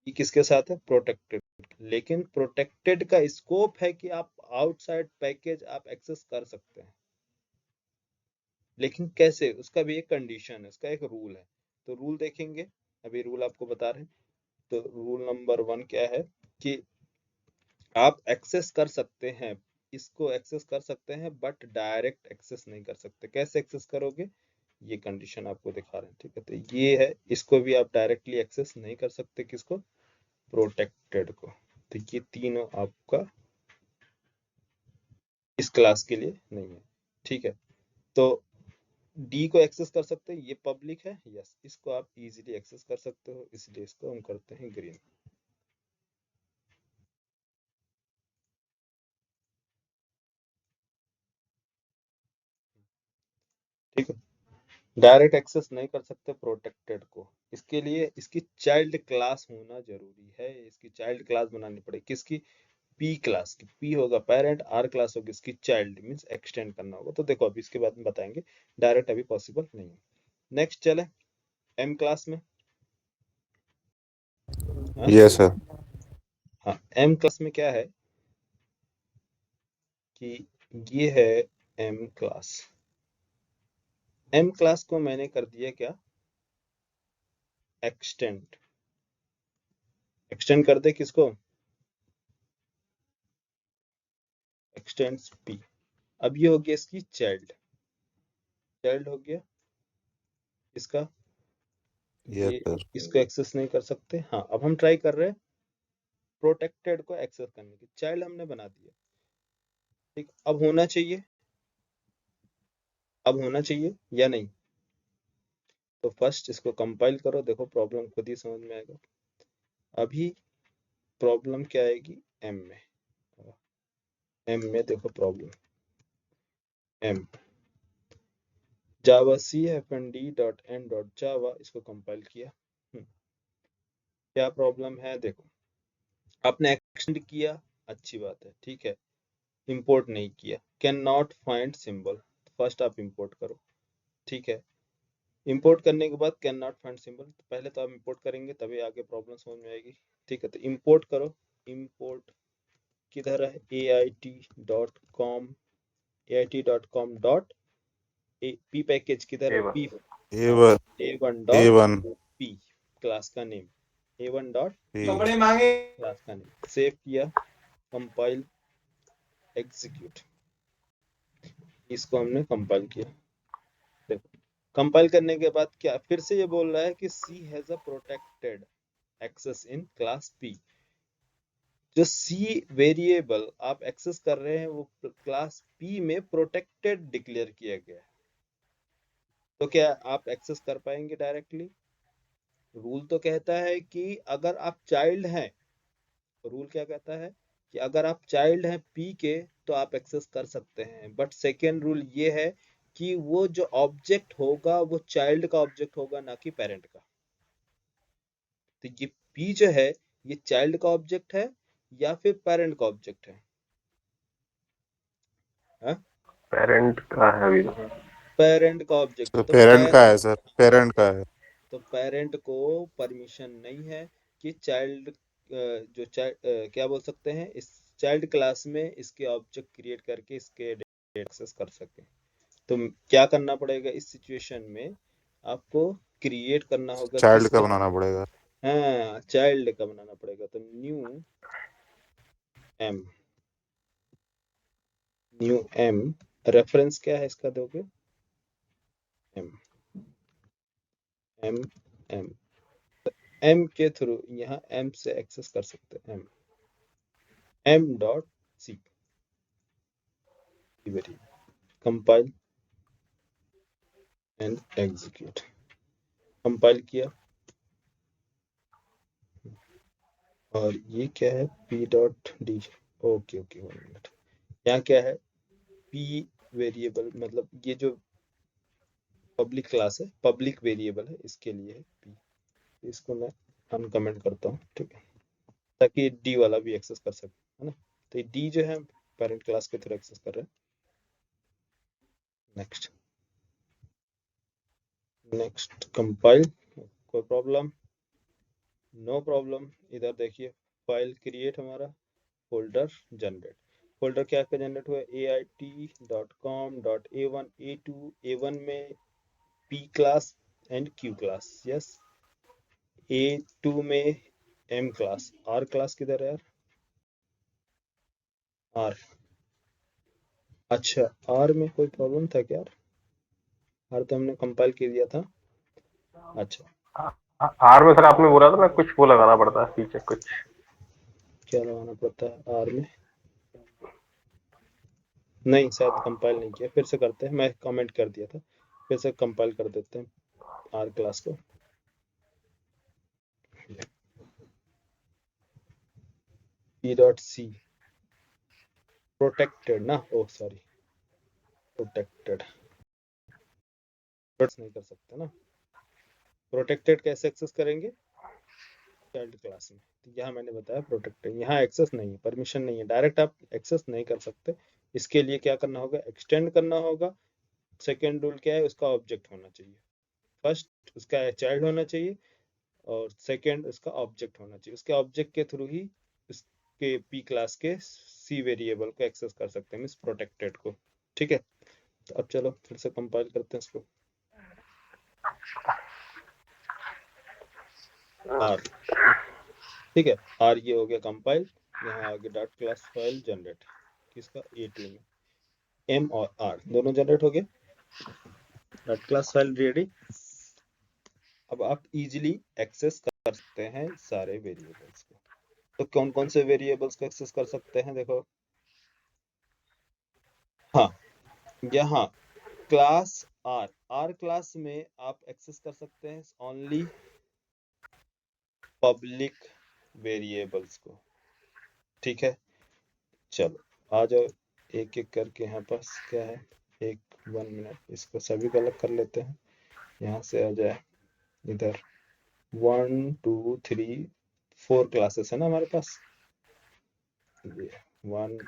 ये किसके साथ है? प्रोटेक्टेड। लेकिन प्रोटेक्टेड का स्कोप है कि आप आउटसाइड पैकेज आप एक्सेस कर सकते हैं, लेकिन कैसे? उसका भी एक कंडीशन है, उसका एक रूल है। तो रूल देखेंगे, अभी रूल आपको बता रहे हैं। तो रूल नंबर 1 क्या है कि आप एक्सेस कर सकते हैं, इसको एक्सेस कर सकते हैं, बट डायरेक्ट एक्सेस नहीं कर सकते। कैसे एक्सेस करोगे? ये कंडीशन आपको दिखा रहे हैं, ठीक है। तो ये है, इसको भी आप डायरेक्टली एक्सेस नहीं कर सकते, किसको? प्रोटेक्टेड को। तो ये तीनों आपका इस क्लास के लिए नहीं है, ठीक है। तो डी को एक्सेस कर सकते हैं, ये पब्लिक है, यस, इसको आप इजीली एक्सेस कर सकते हो, इसलिए इसको हम करते हैं ग्रीन, ठीक है। डायरेक्ट एक्सेस नहीं कर सकते प्रोटेक्टेड को, इसके लिए इसकी चाइल्ड क्लास होना जरूरी है, इसकी चाइल्ड क्लास बनानी पड़ेगी, किसकी? पी क्लास की। पी होगा पेरेंट, आर क्लास होगी इसकी चाइल्ड, मींस एक्सटेंड करना होगा। तो देखो अभी इसके बाद में बताएंगे, डायरेक्ट अभी पॉसिबल नहीं है। नेक्स्ट चले एम क्लास में। हाँ यस सर। हाँ, एम क्लास में क्या है कि ये है एम क्लास। एम क्लास को मैंने कर दिया क्या? एक्सटेंड। एक्सटेंड कर दे किसको? X tends P. अब ये हो गया इसकी चाइल्ड, चाइल्ड हो गया इसका, यस ये सर। इसको एक्सेस नहीं कर सकते। हाँ, अब हम ट्राई कर रहे हैं प्रोटेक्टेड को एक्सेस करने की। चाइल्ड हमने बना दिया, ठीक। अब होना चाहिए, अब होना चाहिए या नहीं? तो फर्स्ट इसको कंपाइल करो, देखो प्रॉब्लम खुद ही समझ में आएगा। अभी प्रॉब्लम क्या आएगी? एम में, एम में देखो प्रॉब्लम, एम जावा cfnd.n.java, इसको कंपाइल किया। क्या प्रॉब्लम है? देखो, आपने एक्सटेंड किया, अच्छी बात है, ठीक है। इंपोर्ट नहीं किया, can not find symbol, first आप इंपोर्ट करो, ठीक है। इंपोर्ट करने के बाद कैन नॉट फाइंड सिंबल, तो पहले तो आप इंपोर्ट करेंगे तभी आगे प्रॉब्लम समझ में आएगी, ठीक है। तो इंपोर्ट करो, इंपोर्ट किधर है? ait.com, ait.com dot P package किधर है? A1 P, A one, a1 A dot one P, class का name, a1 dot P. Class का नेम। सेव किया, कंपाइल, एग्जीक्यूट, इसको हमने कंपाइल किया। देखो, कंपाइल करने के बाद क्या फिर से ये बोल रहा है कि C has a protected access in class P. जो सी वेरिएबल आप एक्सेस कर रहे हैं वो क्लास पी में प्रोटेक्टेड डिक्लेयर किया गया है, तो क्या आप एक्सेस कर पाएंगे डायरेक्टली? रूल तो कहता है कि अगर आप चाइल्ड हैं, रूल क्या कहता है कि अगर आप चाइल्ड हैं पी के तो आप एक्सेस कर सकते हैं, बट सेकेंड रूल ये है कि वो जो ऑब्जेक्ट होगा वो चाइल्ड का ऑब्जेक्ट होगा, ना कि पेरेंट का। तो ये पी जो है ये चाइल्ड का ऑब्जेक्ट है या फिर पेरेंट का ऑब्जेक्ट है? हाँ? पेरेंट का है अभी तो। पेरेंट का ऑब्जेक्ट है। तो तो पेरेंट का पेरेंट, है सर, पेरेंट का है। तो पेरेंट को परमिशन नहीं है कि चाइल्ड, जो चाइल्ड क्या बोल सकते हैं, इस चाइल्ड क्लास में इसके ऑब्जेक्ट क्रिएट करके इसके एक्सेस कर सके। तो क्या करना पड़ेगा इस सिचुएशन में? आपको क्रिएट करना होगा चाइल्ड का किसका? बनाना पड़ेगा। हाँ, चाइल्ड का बनाना पड़ेगा। तो new M, new M, reference क्या है इसका दोगे? एम, एम, एम, एम के थ्रू यहाँ एम से एक्सेस कर सकते हैं। M, M dot C, compile and execute. Compile किया, और ये क्या है? p dot D, okay okay, 1 minute. यहाँ क्या है? p वेरिएबल, मतलब ये जो पब्लिक क्लास है, पब्लिक वेरिएबल है, इसके लिए है p। इसको मैं अनकमेंट करता हूँ, ठीक है, ताकि d वाला भी एक्सेस कर सके, है ना। तो ये d जो है पेरेंट क्लास के थ्रू एक्सेस कर रहे हैं। नेक्स्ट, नेक्स्ट कंपाइल, कोई प्रॉब्लम? No problem. इधर देखिए, फाइल क्रिएट, हमारा फोल्डर जनरेट, फोल्डर क्या क्या जनरेट हुआ? ait.com.a1, a2, a1 में p class and q class, yes. a2 में m क्लास, r क्लास किधर है यार? r, अच्छा, r में कोई प्रॉब्लम था क्या यार? r तो हमने कंपाइल कर दिया था। अच्छा, आर में सर आपने बोला था ना कुछ वो लगाना पड़ता है पीछे कुछ। क्या लगाना पड़ता है r में? नहीं, शायद कंपाइल नहीं किया, फिर से करते हैं, मैं कमेंट कर दिया था, फिर से कंपाइल कर देते हैं r क्लास को। p डॉट सी, प्रोटेक्टेड ना, ओ सॉरी, प्रोटेक्टेड नहीं कर सकते ना। प्रोटेक्टेड कैसे एक्सेस करेंगे? चाइल्ड क्लास में। तो यहाँ मैंने बताया प्रोटेक्टेड, यहाँ एक्सेस नहीं है, परमिशन नहीं है, डायरेक्ट आप एक्सेस नहीं कर सकते। इसके लिए क्या करना होगा? एक्सटेंड करना होगा। सेकेंड रूल क्या है? उसका ऑब्जेक्ट होना चाहिए। फर्स्ट उसका चाइल्ड होना चाहिए, और सेकेंड उसका ऑब्जेक्ट होना चाहिए। उसके ऑब्जेक्ट के थ्रू ही उसके पी क्लास के सी वेरिएबल को एक्सेस कर सकते हैं, मीन्स प्रोटेक्टेड को, ठीक है। तो अब चलो फिर से कंपाइल करते हैं इसको। आर, ठीक है, आर ये हो गया कंपाइल। यहाँ आगे डॉट क्लास फाइल जनरेट, किसका? a2 में m और r दोनों जनरेट हो गए, डॉट क्लास फाइल रेडी। अब आप इजीली एक्सेस कर सकते हैं सारे वेरिएबल्स को। तो कौन कौन से वेरिएबल्स को एक्सेस कर सकते हैं, देखो। हाँ, यहाँ क्लास आर, आर क्लास में आप एक्सेस कर सकते हैं ओनली पब्लिक वेरिएबल्स को, ठीक है। चलो आ जाओ एक एक करके, यहाँ पास क्या है, एक 1 मिनट, इसको सभी को अलग कर लेते हैं। यहाँ से आ जाए इधर, 1 2 3 4 क्लासेस है ना हमारे पास, ये 1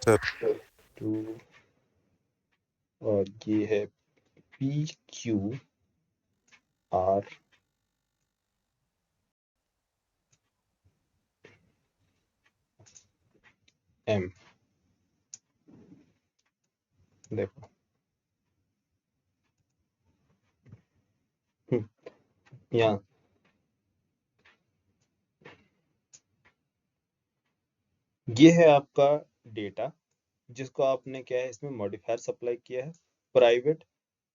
सर 2, और ये है पी क्यू आर एम, देखो। यहाँ ये है आपका डेटा, जिसको आपने क्या है इसमें मॉडिफायर सप्लाई किया है, प्राइवेट।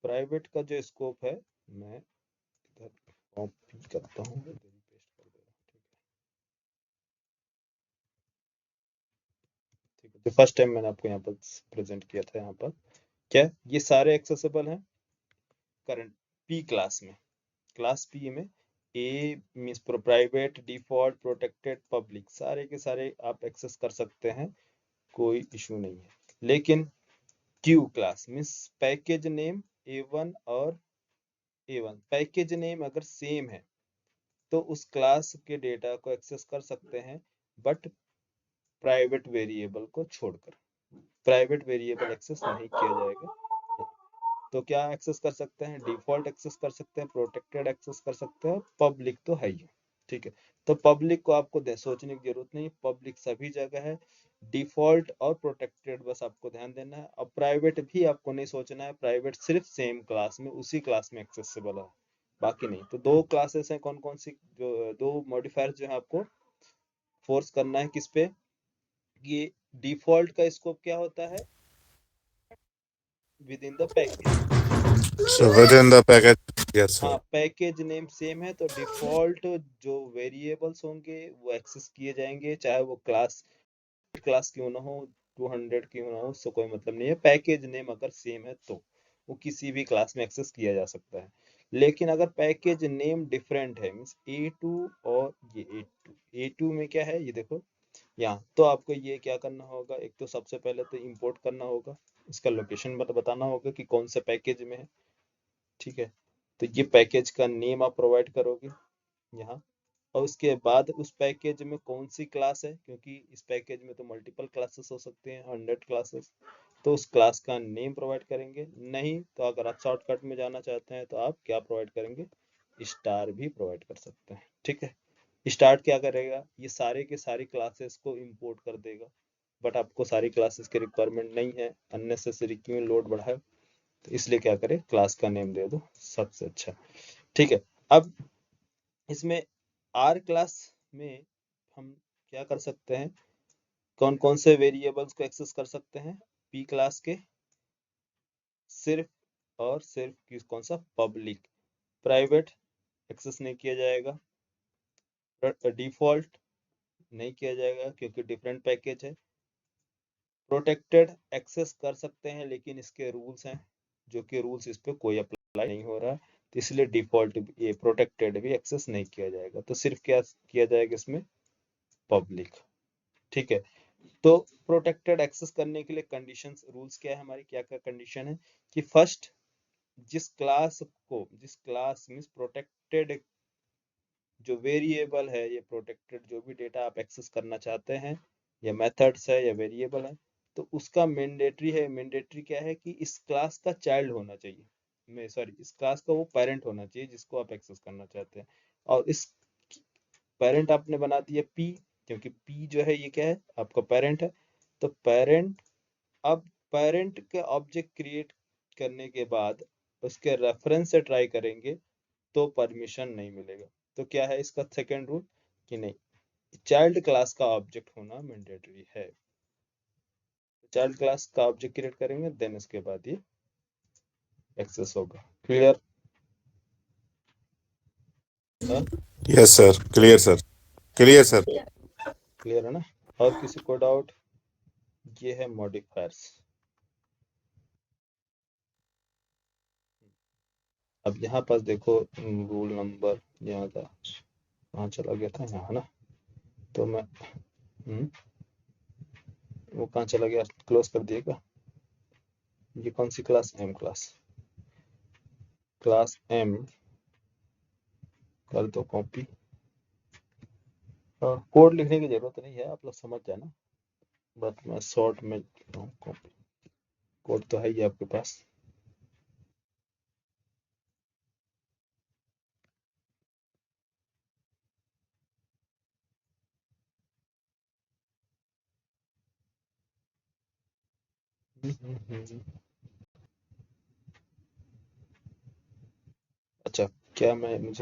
प्राइवेट का जो स्कोप है, मैं इधर कॉपी करता हूँ, इधर ही पेस्ट कर दे रहा हूँ, ठीक है। तो फर्स्ट टाइम मैंने आपको यहाँ पर प्रेजेंट किया था, यहाँ पर क्या है, ये सारे एक्सेसिबल हैं करंट पी क्लास में। क्लास पी में A means private, default, protected, public, सारे के सारे आप एक्सेस कर सकते हैं, कोई इशू नहीं है। लेकिन Q class means package name A1 और A1, पैकेज नेम अगर सेम है तो उस क्लास के डेटा को एक्सेस कर सकते हैं, बट प्राइवेट वेरिएबल को छोड़कर। प्राइवेट वेरिएबल एक्सेस नहीं किया जाएगा। तो क्या एक्सेस कर सकते हैं, डिफॉल्ट एक्सेस कर सकते हैं, प्रोटेक्टेड एक्सेस कर सकते हैं, पब्लिक तो है ही, ठीक है। तो पब्लिक को आपको सोचने की जरूरत नहीं, पब्लिक सभी जगह है, डिफॉल्ट और प्रोटेक्टेड बस आपको ध्यान देना है। अब प्राइवेट भी आपको नहीं सोचना है, प्राइवेट सिर्फ सेम क्लास में, उसी क्लास में एक्सेसिबल है, बाकी नहीं। तो दो क्लासेस हैं कौन कौन सी, जो दो मॉडिफायर जो है आपको फोर्स करना है किस पे, ये डिफॉल्ट का स्कोप क्या होता है, with in the package. So with in the package, yes हाँ, सर। पैकेज नेम सेम है तो डिफॉल्ट जो वेरिएबल्स होंगे वो एक्सेस किए जाएंगे, चाहे वो क्लास क्लास क्यों ना हो, 200 क्यों ना हो, उससे कोई मतलब नहीं है। पैकेज नेम अगर सेम है तो वो किसी भी क्लास में एक्सेस किया जा सकता है। लेकिन अगर पैकेज नेम डिफरेंट है, मीन्स A2 और ये A2 में क्या है, ये देखो यहाँ, तो आपको ये क्या करना होगा, एक तो सबसे पहले तो इंपोर्ट करना होगा, इसका लोकेशन बताना होगा कि कौन से पैकेज में है, ठीक है। तो ये पैकेज का नेम आप प्रोवाइड करोगे यहाँ, और उसके बाद उस पैकेज में कौन सी क्लास है, क्योंकि इस पैकेज में तो मल्टीपल क्लासेस हो सकते हैं, 100 क्लासेस, तो उस क्लास का नेम प्रोवाइड करेंगे। नहीं तो अगर आप शॉर्टकट में जाना चाहते हैं तो आप क्या प्रोवाइड करेंगे, स्टार भी प्रोवाइड कर सकते हैं, ठीक है। स्टार्ट क्या करेगा, ये सारे के सारी क्लासेस को इंपोर्ट कर देगा, बट आपको सारी क्लासेस की रिक्वायरमेंट नहीं है, अननेसेसरी क्यों लोड बढ़ाए, तो इसलिए क्या करें, क्लास का नेम दे दो, सबसे अच्छा, ठीक है। अब इसमें आर क्लास में हम क्या कर सकते हैं, कौन कौन से वेरिएबल्स को एक्सेस कर सकते हैं, पी क्लास के सिर्फ और सिर्फ किस, कौन सा, पब्लिक। प्राइवेट एक्सेस नहीं किया जाएगा, डिफॉल्ट नहीं किया जाएगा क्योंकि डिफरेंट पैकेज है, प्रोटेक्टेड एक्सेस कर सकते हैं लेकिन इसके रूल्स हैं, जो कि रूल्स इस पे कोई अप्लाई नहीं हो रहा, तो इसलिए डिफॉल्ट ये प्रोटेक्टेड भी एक्सेस नहीं किया जाएगा, तो सिर्फ क्या किया जाएगा इसमें, पब्लिक, ठीक है। तो प्रोटेक्टेड एक्सेस करने के लिए कंडीशंस, रूल्स क्या है हमारी, क्या क्या कंडीशन है, कि फर्स्ट जिस क्लास मींस प्रोटेक्टेड जो वेरिएबल है, ये प्रोटेक्टेड जो भी डेटा आप एक्सेस करना चाहते हैं, या मेथड्स है या वेरिएबल है, तो उसका मैंडेटरी क्या है कि इस क्लास का चाइल्ड होना चाहिए, मैं सॉरी इस क्लास का वो पेरेंट होना चाहिए जिसको आप एक्सेस करना चाहते हैं। और इस पेरेंट आपने बना दिया पी, क्योंकि पी जो है ये क्या है, आपका पेरेंट है, तो पेरेंट। अब पेरेंट के ऑब्जेक्ट क्रिएट करने के बाद उसके रेफरेंस से ट्राई करेंगे तो परमिशन नहीं मिलेगा। तो क्या है इसका सेकेंड रूल, कि नहीं, चाइल्ड क्लास का ऑब्जेक्ट होना मैंडेटरी है। चाइल्ड क्लास का ऑब्जेक्ट क्रिएट करेंगे देन इसके बाद ये एक्सेस होगा, clear. Yes sir, clear sir, clear sir. Clear है ना? और किसी को डाउट? ये है मॉडिफायर्स। अब यहाँ पास देखो रूल नंबर यहाँ था, कहाँ चला गया था, यहाँ ना, तो मैं वो कहाँ चला गया, क्लोज कर दिएगा। ये कौन सी class? M class. Class M कर दो कॉपी, और कोड लिखने की जरूरत नहीं है, आप लोग समझ जाना, बट मैं शॉर्ट में लिखता हूँ कॉपी। कोड तो है ही आपके पास। अच्छा, क्या मैं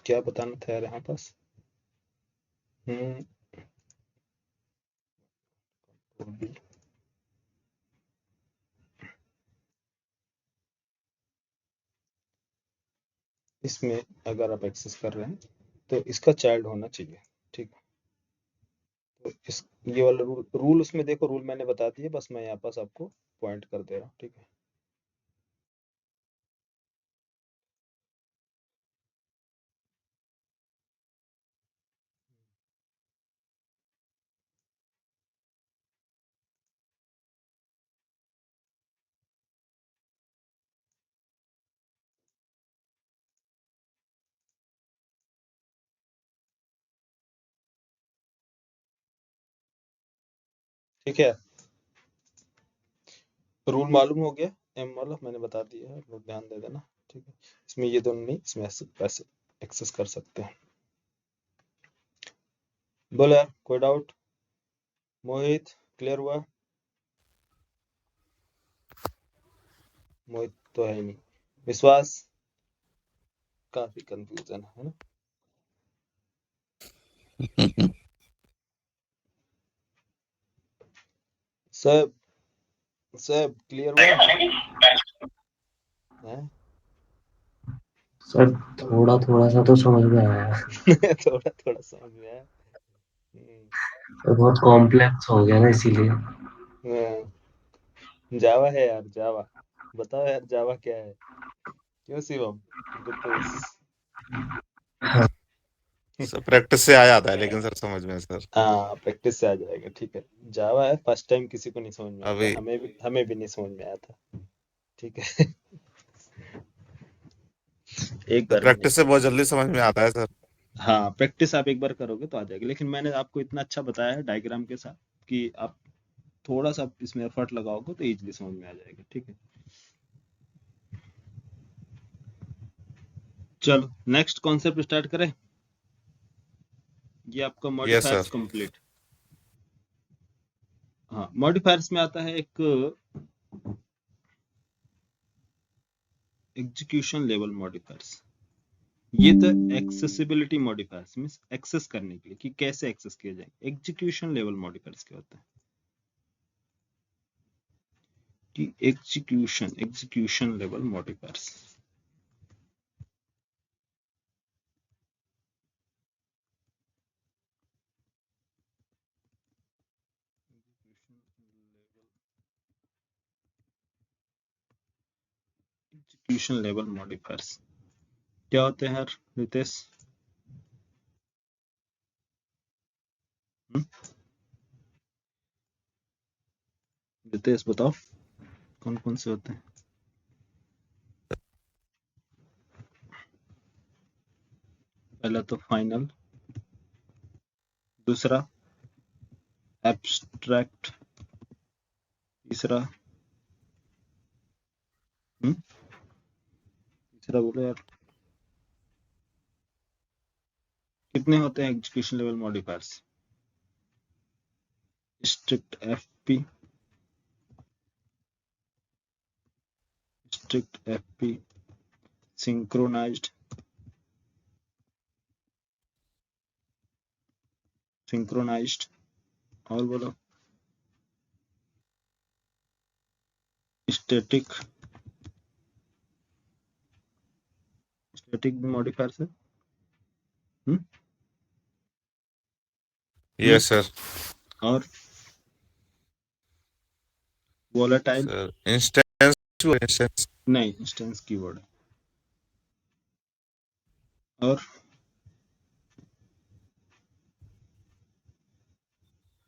क्या बताना था यार यहाँ पास? हम्म इसमें अगर आप एक्सेस कर रहे हैं तो इसका चाइल्ड होना चाहिए, ठीक है? तो इस ये वाला रूल उसमें देखो, रूल मैंने बता दिए, बस मैं यहाँ पास आपको पॉइंट कर दे रहा हूँ, ठीक है? ठीक है, रूल मालूम हो गया? एम वाला मैंने बता दिया है, लोग ध्यान दे देना, ठीक है? इसमें ये दोनों नहीं, इसमें ऐसे पैसे एक्सेस कर सकते हैं। बोलो यार, कोई डाउट? मोहित, क्लियर हुआ? मोहित तो है ही नहीं। विश्वास, काफी कंफ्यूजन है ना? सब सब क्लियर हुआ है? सर थोड़ा थोड़ा सा तो समझ में आया। थोड़ा थोड़ा समझ में आया। सर बहुत कॉम्प्लेक्स हो गया ना इसीलिए। जावा है यार, जावा। बताओ यार, जावा क्या है? क्यों शिवम? रितेश? सर प्रैक्टिस से आ जाता है, लेकिन सर समझ में सर हाँ, प्रैक्टिस से आ जाएगा, ठीक है। जावा है, फर्स्ट टाइम किसी को नहीं समझ में आता, अभी हमें भी नहीं समझ में आया था, ठीक है। एक बार मैंने, प्रैक्टिस से बहुत जल्दी समझ में आता है सर। हाँ, प्रैक्टिस आप एक बार करोगे तो आ जाएगी, लेकिन मैंने आपको इतना अच्छा बताया है डायग्राम के साथ कि आप थोड़ा सा इसमें एफर्ट लगाओगे तो इजीली समझ में आ जाएगा, ठीक है? चलो नेक्स्ट कॉन्सेप्ट स्टार्ट करें। ये आपका यस मॉडिफायर्स सर। कंप्लीट। हाँ, मॉडिफायर्स में आता है एक एग्जीक्यूशन लेवल मॉडिफायर्स। ये तो एक्सेसिबिलिटी मॉडिफायर्स मींस एक्सेस करने के लिए कि कैसे एक्सेस किया जाए। एग्जीक्यूशन लेवल मॉडिफायर्स क्या होता है? कि execution level modifiers, execution level modifiers क्या होते हैं यार रितेश? हम्म? रितेश बताओ, कौन कौन से होते हैं? पहला तो फाइनल, दूसरा एब्स्ट्रैक्ट, तीसरा तीसरा बोलो यार, कितने होते हैं execution level modifiers? Strict FP, synchronized, और बोलो स्टैटिक, स्टैटिक भी मॉडिफायर्स है। Yes sir. और वोलेटाइल सर इंस्टेंस नहीं, इंस्टेंस कीवर्ड है। और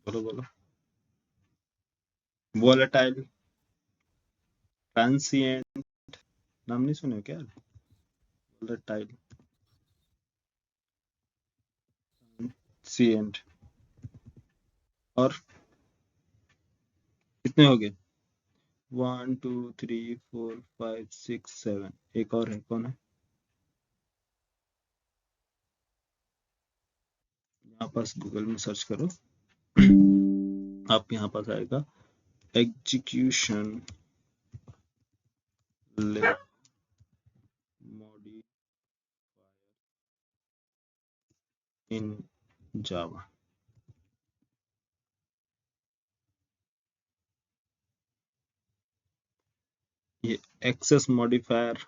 बोलो बोलो। वोलेटाइल, ट्रांसिएंट, नाम नहीं सुने हो क्या? Volatile, transient. और कितने हो गए? 1 2 3 4 5 6 7। एक और है, कौन है? यहाँ पास गूगल में सर्च करो, आप यहाँ पास आएगा execution level modifier in Java. ये access modifier,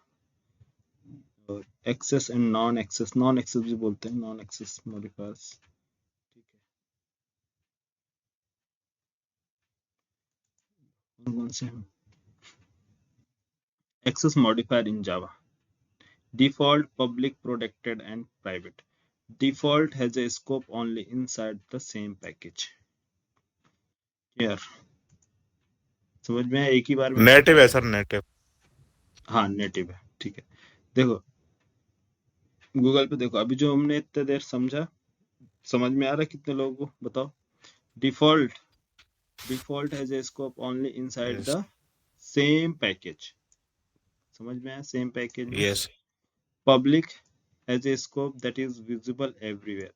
access and non access भी बोलते हैं, नॉन एक्सेस मॉडिफायर्स। ठीक है, कौन से हैं? Access modifier in Java: default, public, protected and private. Default has a scope only inside the same package. Here, समझ में आया? एक ही बार में नेटिव है सर, नेटिव। हाँ, नेटिव है। ठीक है, देखो गूगल पे देखो, अभी जो हमने इतने देर समझा, समझ में आ रहा है कितने लोगों को? बताओ। Default has a scope only inside yes the same package. समझ में आया? सेम पैकेज में। Yes public has a scope that is visible everywhere.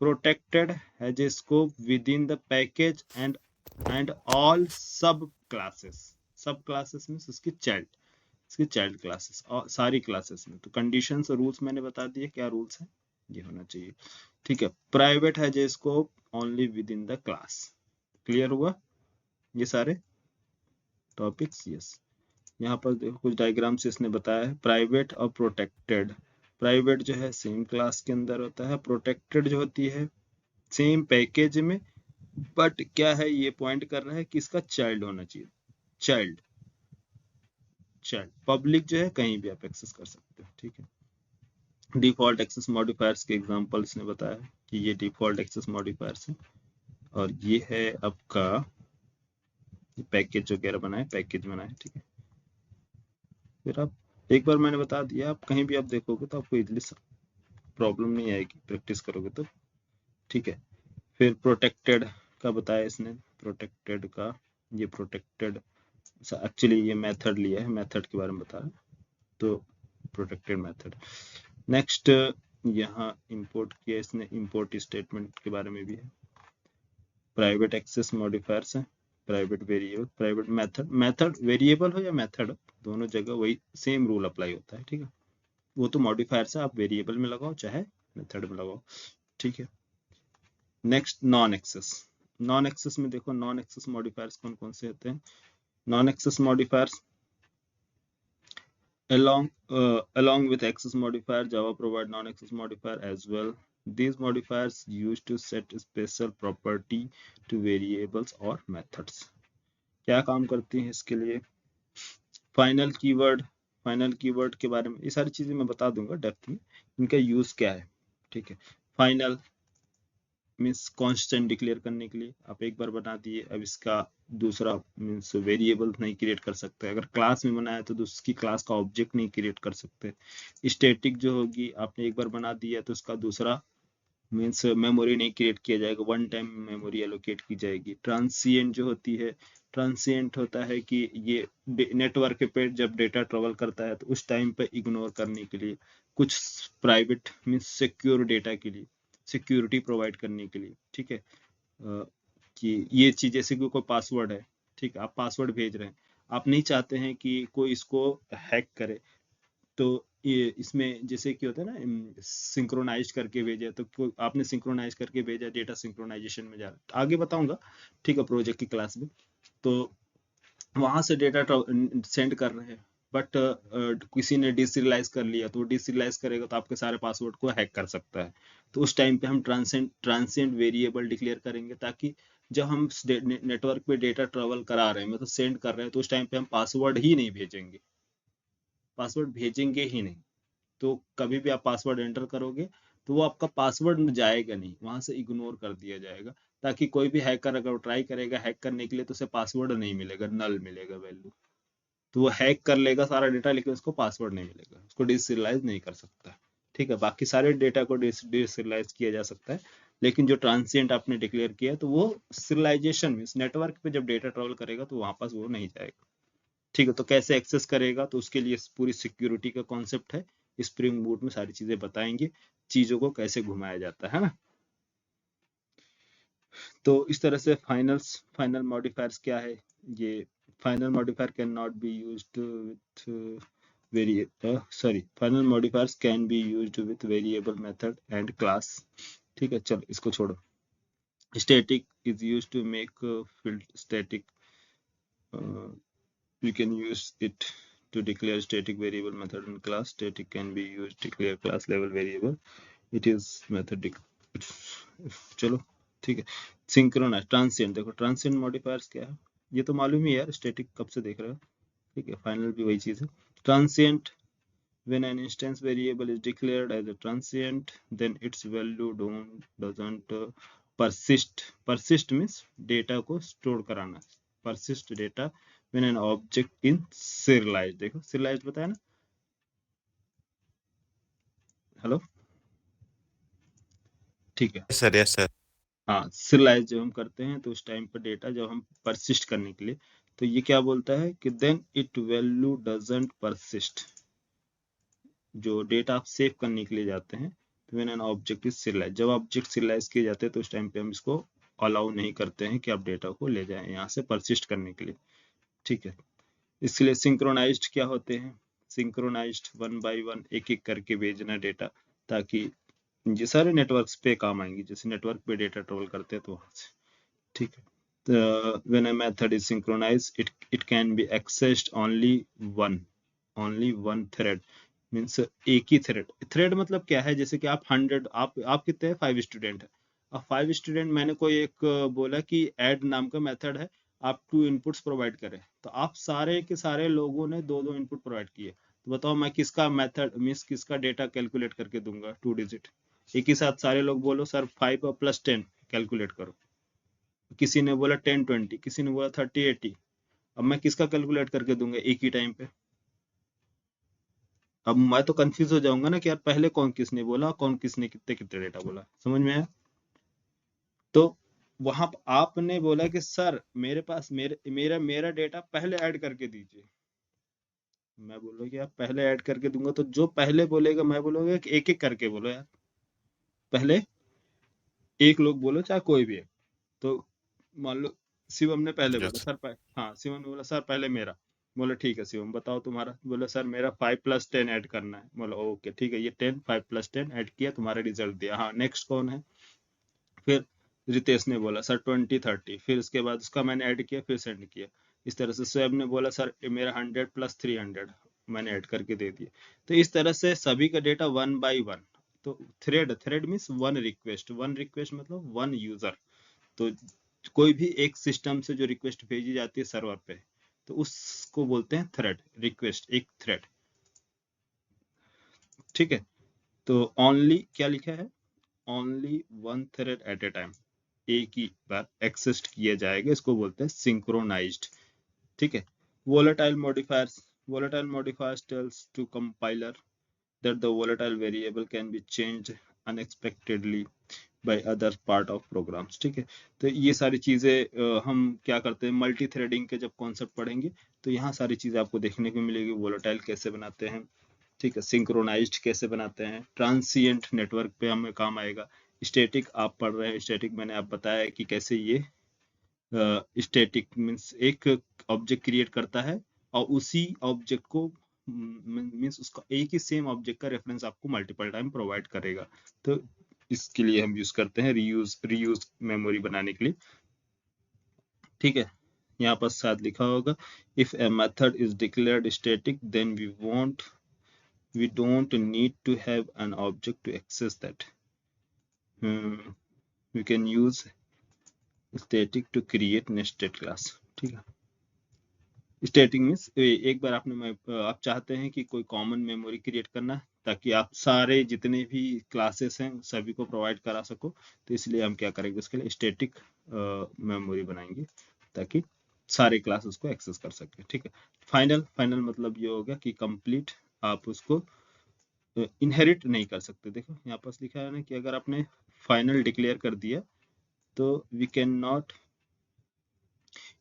Protected has a scope within the package and all subclasses. Subclasses means उसकी child classes और सारी classes में। तो conditions और रूल्स मैंने बता दिए, क्या रूल्स हैं, ये होना चाहिए। ठीक है, private has a scope only with in the class. Clear हुआ ये सारे टॉपिक्स? यस। यहाँ पर देखो कुछ डायग्राम से इसने बताया है, प्राइवेट और प्रोटेक्टेड। प्राइवेट जो है सेम क्लास के अंदर होता है, प्रोटेक्टेड जो होती है सेम पैकेज में, बट क्या है, ये पॉइंट कर रहा है कि इसका चाइल्ड होना चाहिए। चाइल्ड पब्लिक जो है कहीं भी आप एक्सेस कर सकते हो। ठीक है, डिफॉल्ट एक्सेस मॉडिफायर्स के एग्जांपल इसने बताया कि ये डिफॉल्ट एक्सेस मॉडिफायर्स है, और ये है आपका पैकेज वगैरह बनाए, पैकेज बनाए। ठीक है, फिर आप एक बार मैंने बता दिया, आप कहीं भी आप देखोगे तो आपको इजली प्रॉब्लम नहीं आएगी, प्रैक्टिस करोगे तो। ठीक है, फिर प्रोटेक्टेड का बताया इसने, प्रोटेक्टेड का, ये प्रोटेक्टेड एक्चुअली ये मेथड लिया है, मेथड के बारे में बता रहा है, तो प्रोटेक्टेड मेथड। नेक्स्ट यहाँ इंपोर्ट किया इसने, इंपोर्ट स्टेटमेंट के बारे में भी है। प्राइवेट एक्सेस मॉडिफायर्स है, private variable, private method variable हो या मेथड, दोनों जगह वही सेम रूल अप्लाई होता है। ठीक है, वो तो मॉडिफायर्स है, आप वेरिएबल में लगाओ चाहे मेथड में लगाओ। ठीक है, नेक्स्ट नॉन एक्सेस में देखो, नॉन एक्सेस मॉडिफायर्स कौन कौन से होते हैं? Non access modifiers along with access modifier, Java provide non-access modifier as well. These modifiers used to set special property to variables or methods. क्या काम करती हैं इसके लिए? फाइनल कीवर्ड के बारे में ये सारी चीजें मैं बता दूंगा डेप्थ में, इनका यूज क्या है। ठीक है, फाइनल मीन्स कांस्टेंट डिक्लेयर करने के लिए, आप एक बार बना दिए, अब इसका दूसरा मीन्स वेरिएबल नहीं क्रिएट कर सकते। अगर क्लास में बनाया तो उसकी क्लास का ऑब्जेक्ट नहीं क्रिएट कर सकते। स्टैटिक जो होगी, आपने एक बार बना दिया तो उसका दूसरा मीन्स मेमोरी नहीं क्रिएट किया जाएगा, वन टाइम मेमोरी एलोकेट की जाएगी। ट्रांसिएंट जो होती है, ट्रांसिएंट होता है कि ये नेटवर्क पे जब डेटा ट्रेवल करता है तो उस टाइम पे इग्नोर करने के लिए, कुछ प्राइवेट मीन्स सिक्योर डेटा के लिए, सिक्योरिटी प्रोवाइड करने के लिए। ठीक है, कि ये चीज जैसे कि कोई पासवर्ड है, ठीक है, आप पासवर्ड भेज रहे हैं, आप नहीं चाहते हैं कि कोई इसको हैक करे, तो ये इसमें जैसे कि होता है ना सिंक्रोनाइज करके भेजा, तो आपने सिंक्रोनाइज करके भेजा, डेटा सिंक्रोनाइजेशन में जा रहा है, आगे बताऊंगा। ठीक है, प्रोजेक्ट की क्लास में, तो वहां से डेटा सेंड कर रहे हैं, बट किसी ने डिसीरियलाइज कर लिया तो वो डिसीरियलाइज करेगा तो आपके सारे पासवर्ड को हैक कर सकता है। तो उस टाइम पे हम ट्रांसिएंट वेरिएबल डिक्लेयर करेंगे, ताकि जब हम नेटवर्क पे डेटा ट्रेवल करा रहे हैं, मतलब सेंड कर रहे हैं, तो उस टाइम पे हम पासवर्ड ही नहीं भेजेंगे, पासवर्ड भेजेंगे ही नहीं। तो कभी भी आप पासवर्ड एंटर करोगे तो वो आपका पासवर्ड जाएगा नहीं, वहां से इग्नोर कर दिया जाएगा, ताकि कोई भी हैकर अगर ट्राई करेगा हैक करने के लिए तो उसे पासवर्ड नहीं मिलेगा, नल मिलेगा वैल्यू। तो वो हैक कर लेगा सारा डेटा, लेकिन उसको पासवर्ड नहीं मिलेगा, उसको डिसीरियलाइज नहीं कर सकता। ठीक है, बाकी सारे डेटा को डिसीरियलाइज किया जा सकता है, लेकिन जो ट्रांसिएंट आपने डिक्लेयर किया तो वो सीरियलाइजेशन मींस नेटवर्क पे जब डेटा ट्रेवल करेगा तो वहां पास वो नहीं जाएगा। ठीक है, तो कैसे एक्सेस करेगा, तो उसके लिए पूरी सिक्योरिटी का कॉन्सेप्ट है, स्प्रिंग बूट में सारी चीजें बताएंगे, चीजों को कैसे घुमाया जाता है ना। तो इस तरह से फाइनल मॉडिफायर्स क्या है, ये final modifier can not be used with final modifiers can be used with variable method and class. ठीक है, चलो इसको छोड़ो। Static is used to make field static, you can use it to declare static variable method and class. Static can be used to declare class level variable. It is method चलो ठीक है। Synchronise transient, देखो transient modifiers क्या है, ये तो मालूम ही है यार, स्टैटिक कब से देख रहे हो। ठीक है, फाइनल भी वही चीज है। Transient, when an instance variable is declared as a transient, then its value doesn't persist means data को स्टोर कराना, persist data when an object in serialized, देखो serialized बताया ना, हेलो ठीक है। Yes, sir. Yes, sir. हाँ, serialized जब हम करते हैं तो उस टाइम पर डेटा जब हम persist करने के लिए, तो ये क्या बोलता है कि then it value doesn't persist, जो डेटा आप सेव करने के लिए जाते हैं, तो when an object is serialised, जब ऑब्जेक्ट सीरियलाइज किए जाते हैं तो उस टाइम पे हम इसको अलाउ नहीं करते हैं कि आप डेटा को ले जाएं यहाँ से परसिस्ट करने के लिए। ठीक है, इसलिए सिंक्रोनाइज्ड क्या होते हैं, सिंक्रोनाइज्ड 1 बाय 1 एक एक करके भेजना डेटा, ताकि ये सारे नेटवर्क्स पे काम आएंगे, जैसे नेटवर्क पे डेटा ट्रेवल करते हैं तो वहां से। ठीक है, when a method is synchronized, it can be accessed only one thread, means एक ही थ्रेड मतलब क्या है, जैसे कि आप 100 आप कितने हैं, 5 स्टूडेंट है, अब 5 स्टूडेंट, मैंने कोई एक बोला कि ऐड नाम का मेथड है, आप 2 इनपुट्स प्रोवाइड करें, तो आप सारे के सारे लोगों ने 2-2 इनपुट प्रोवाइड किए, तो बताओ मैं किसका मेथड मीन्स किसका डेटा कैलकुलेट करके दूंगा 2 डिजिट। एक ही साथ सारे लोग बोलो सर 5 + 10 कैलकुलेट करो, किसी ने बोला 10-20, किसी ने बोला 30-80, अब मैं किसका कैलकुलेट करके दूंगा एक ही टाइम पे। अब मैं तो कंफ्यूज हो जाऊंगा ना कि यार पहले कौन किसने बोला, कौन किसने कितने कितने डेटा बोला, समझ में आया। तो वहां आपने बोला कि सर मेरे पास मेरा डेटा पहले ऐड करके दीजिए, मैं बोलूँ कि यार पहले ऐड करके दूंगा, तो जो पहले बोलेगा मैं बोलूंगा कि एक एक करके बोलो यार, पहले एक लोग बोलो चाहे कोई भी है। तो मान लो शिवम ने पहले बोला Yes. सर हाँ शिवम ने बोला सर पहले मेरा, बोला ठीक है शिवम बताओ तुम्हारा, बोला सर मेरा 5 + 10 ऐड करना है, बोला ओके ठीक है, ये 5 + 10 ऐड किया, तुम्हारा रिजल्ट दिया, हाँ नेक्स्ट कौन है, फिर रितेश ने बोला सर 20-30, फिर उसके बाद उसका मैंने ऐड किया, फिर सेंड किया। इस तरह से शोएब ने बोला सर मेरा 100 + 300, मैंने ऐड करके दे दिया। तो इस तरह से सभी का डेटा 1 बाय 1, तो थ्रेड मीन्स वन रिक्वेस्ट मतलब वन यूजर, तो कोई भी एक सिस्टम से जो रिक्वेस्ट भेजी जाती है सर्वर पे, तो उसको बोलते हैं थ्रेड, रिक्वेस्ट एक थ्रेड। ठीक है, तो ओनली क्या लिखा है, only one thread at a time, एक ही बार एक्सेस किया जाएगा, इसको बोलते हैं सिंक्रोनाइज्ड। ठीक है, volatile modifiers tells to compiler that the volatile variable can be changed unexpectedly by other part of programs। ठीक है, तो ये सारी चीजें हम क्या करते हैं, मल्टी थ्रेडिंग के जब कॉन्सेप्ट पढ़ेंगे तो यहाँ सारी चीजें आपको देखने को मिलेगी, वोलेटाइल कैसे बनाते हैं, ठीक है, सिंक्रोनाइज्ड कैसे बनाते हैं, ट्रांसिएंट नेटवर्क पे हमें काम आएगा, स्टैटिक आप पढ़ रहे हैं, स्टैटिक मैंने आप बताया कि कैसे ये स्टैटिक मीन्स एक ऑब्जेक्ट क्रिएट करता है और उसी ऑब्जेक्ट को मीन्स उसका एक ही सेम ऑब्जेक्ट का रेफरेंस आपको मल्टीपल टाइम प्रोवाइड करेगा। तो इसके लिए हम यूज करते हैं रीयूज मेमोरी बनाने के लिए। ठीक है, यहाँ पर शायद लिखा होगा if a method is declared static then we don't need to have an object to access that. We can use static to create nested class. ठीक है, स्टैटिक मीन्स एक बार आप चाहते हैं कि कोई कॉमन मेमोरी क्रिएट करना ताकि आप सारे जितने भी क्लासेस हैं सभी को प्रोवाइड करा सको, तो इसलिए हम क्या करेंगे, उसके लिए स्टैटिक मेमोरी बनाएंगे ताकि सारे क्लासेस को एक्सेस कर सके। ठीक है, फाइनल मतलब ये होगा कि कंप्लीट आप उसको इनहेरिट नहीं कर सकते। देखो यहाँ पास लिखा है ना कि अगर आपने फाइनल डिक्लेयर कर दिया तो we can not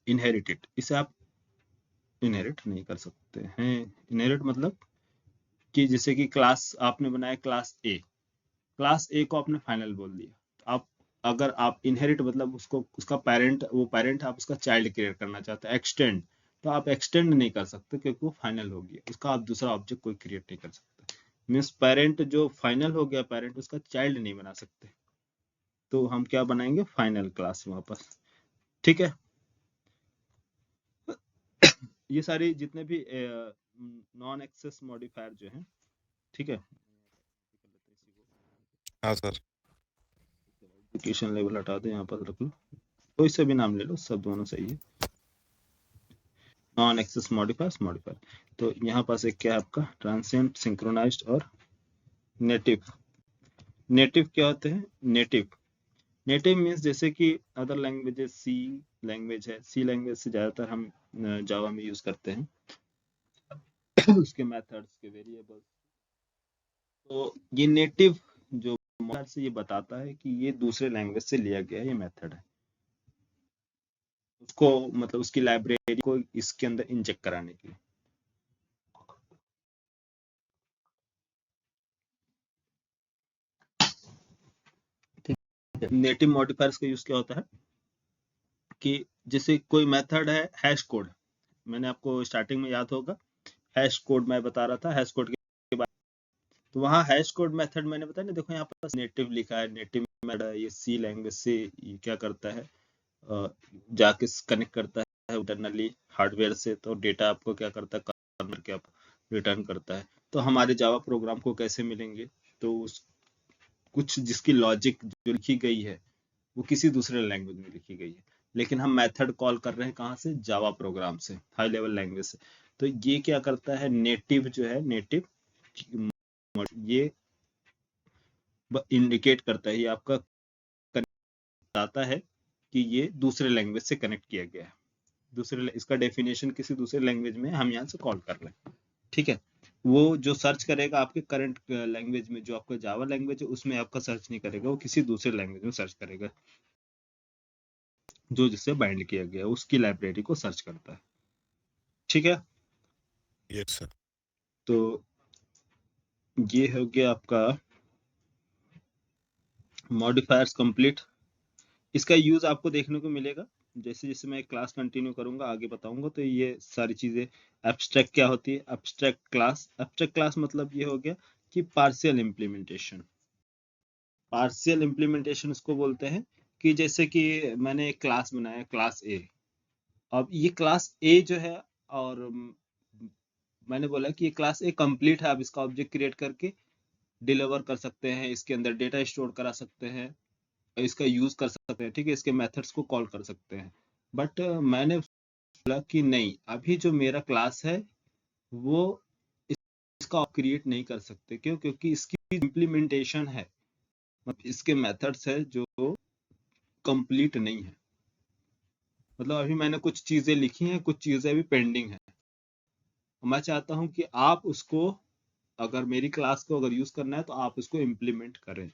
inherit it, इसे आप इनहेरिट नहीं कर सकते हैं। इनहेरिट मतलब कि जैसे कि क्लास आपने बनाया क्लास ए को आपने फाइनल बोल दिया, तो आप अगर आप इनहेरिट मतलब उसको उसका पेरेंट, वो पेरेंट आप उसका चाइल्ड क्रिएट करना चाहते हैं एक्सटेंड, तो आप एक्सटेंड नहीं कर सकते क्योंकि वो फाइनल हो गया, उसका आप दूसरा ऑब्जेक्ट कोई क्रिएट नहीं कर सकते। मीन्स पेरेंट जो फाइनल हो गया पेरेंट, उसका चाइल्ड नहीं बना सकते, तो हम क्या बनाएंगे, फाइनल क्लास वापस। ठीक है, ये सारी जितने भी नॉन एक्सेस मॉडिफायर जो हैं, ठीक है, हाँ सर। एप्लीकेशन लेवल हटा दो, यहाँ पर रख लो, कोई से भी नाम ले लो, सब दोनों सही है। नॉन एक्सेस मॉडिफायर, तो यहाँ पास एक क्या है आपका, ट्रांसिएंट, सिंक्रोनाइज्ड और नेटिव। नेटिव क्या होते हैं, नेटिव मीन्स जैसे कि अदर लैंग्वेजेस, सी लैंग्वेज है, सी लैंग्वेज से ज्यादातर हम जावा में यूज करते हैं उसके मेथड्स के वेरिएबल्स, तो ये नेटिव जो मेथड से ये बताता है कि ये दूसरे लैंग्वेज से लिया गया ये मेथड है, उसको मतलब उसकी लाइब्रेरी को इसके अंदर इंजेक्ट कराने के लिए। नेटिव मॉडिफायर्स का यूज क्या होता है कि जैसे कोई मेथड है हैश कोड, मैंने आपको स्टार्टिंग में याद होगा हैश कोड मैं बता रहा था, हैश कोड के बारे, तो वहाँ हैश कोड मेथड मैंने बताया ना, देखो यहाँ पर नेटिव लिखा है, नेटिव मेथड ये सी लैंग्वेज से ये क्या करता है, जाके कनेक्ट करता है इंटरनली हार्डवेयर से, तो डेटा आपको क्या करता है, कर्नल के आप रिटर्न करता है। तो हमारे जावा प्रोग्राम को कैसे मिलेंगे, तो उस कुछ जिसकी लॉजिक जो लिखी गई है वो किसी दूसरे लैंग्वेज में लिखी गई है, लेकिन हम मेथड कॉल कर रहे हैं कहाँ से, जावा प्रोग्राम से, हाई लेवल लैंग्वेज से। तो ये क्या करता है, नेटिव जो है, नेटिव ये इंडिकेट करता है, ये आपका बताता है कि ये दूसरे लैंग्वेज से कनेक्ट किया गया है, दूसरे, इसका डेफिनेशन किसी दूसरे लैंग्वेज में हम यहाँ से कॉल कर रहे हैं। ठीक है, वो जो सर्च करेगा आपके करंट लैंग्वेज में, जो आपका जावा लैंग्वेज है उसमें आपका सर्च नहीं करेगा, वो किसी दूसरे लैंग्वेज में सर्च करेगा जो जिससे बाइंड किया गया, उसकी लाइब्रेरी को सर्च करता है। ठीक है, यस सर। तो ये हो गया आपका मॉडिफायर्स कंप्लीट। इसका यूज आपको देखने को मिलेगा जैसे जैसे मैं क्लास कंटिन्यू करूंगा, आगे बताऊंगा, तो ये सारी चीजें। एब्स्ट्रैक्ट क्या होती है, एब्स्ट्रैक्ट क्लास मतलब ये हो गया कि पार्शियल इम्प्लीमेंटेशन। पार्शियल इम्प्लीमेंटेशन उसको बोलते हैं कि जैसे कि मैंने एक क्लास बनाया क्लास ए, अब ये क्लास ए जो है, और मैंने बोला कि ये क्लास ए कंप्लीट है, आप इसका ऑब्जेक्ट क्रिएट करके डिलीवर कर सकते हैं, इसके अंदर डेटा स्टोर करा सकते हैं, इसका यूज कर सकते हैं, ठीक है, इसके मेथड्स को कॉल कर सकते हैं। बट मैंने बोला कि नहीं, अभी जो मेरा क्लास है वो इसका आप क्रिएट नहीं कर सकते, क्यों, क्योंकि इसकी इम्प्लीमेंटेशन है, मतलब इसके मेथड्स है जो कंप्लीट नहीं है, मतलब अभी मैंने कुछ चीजें लिखी हैं, कुछ चीजें अभी पेंडिंग है, मैं चाहता हूं कि आप उसको, अगर मेरी क्लास को अगर यूज करना है तो आप उसको इम्प्लीमेंट करें।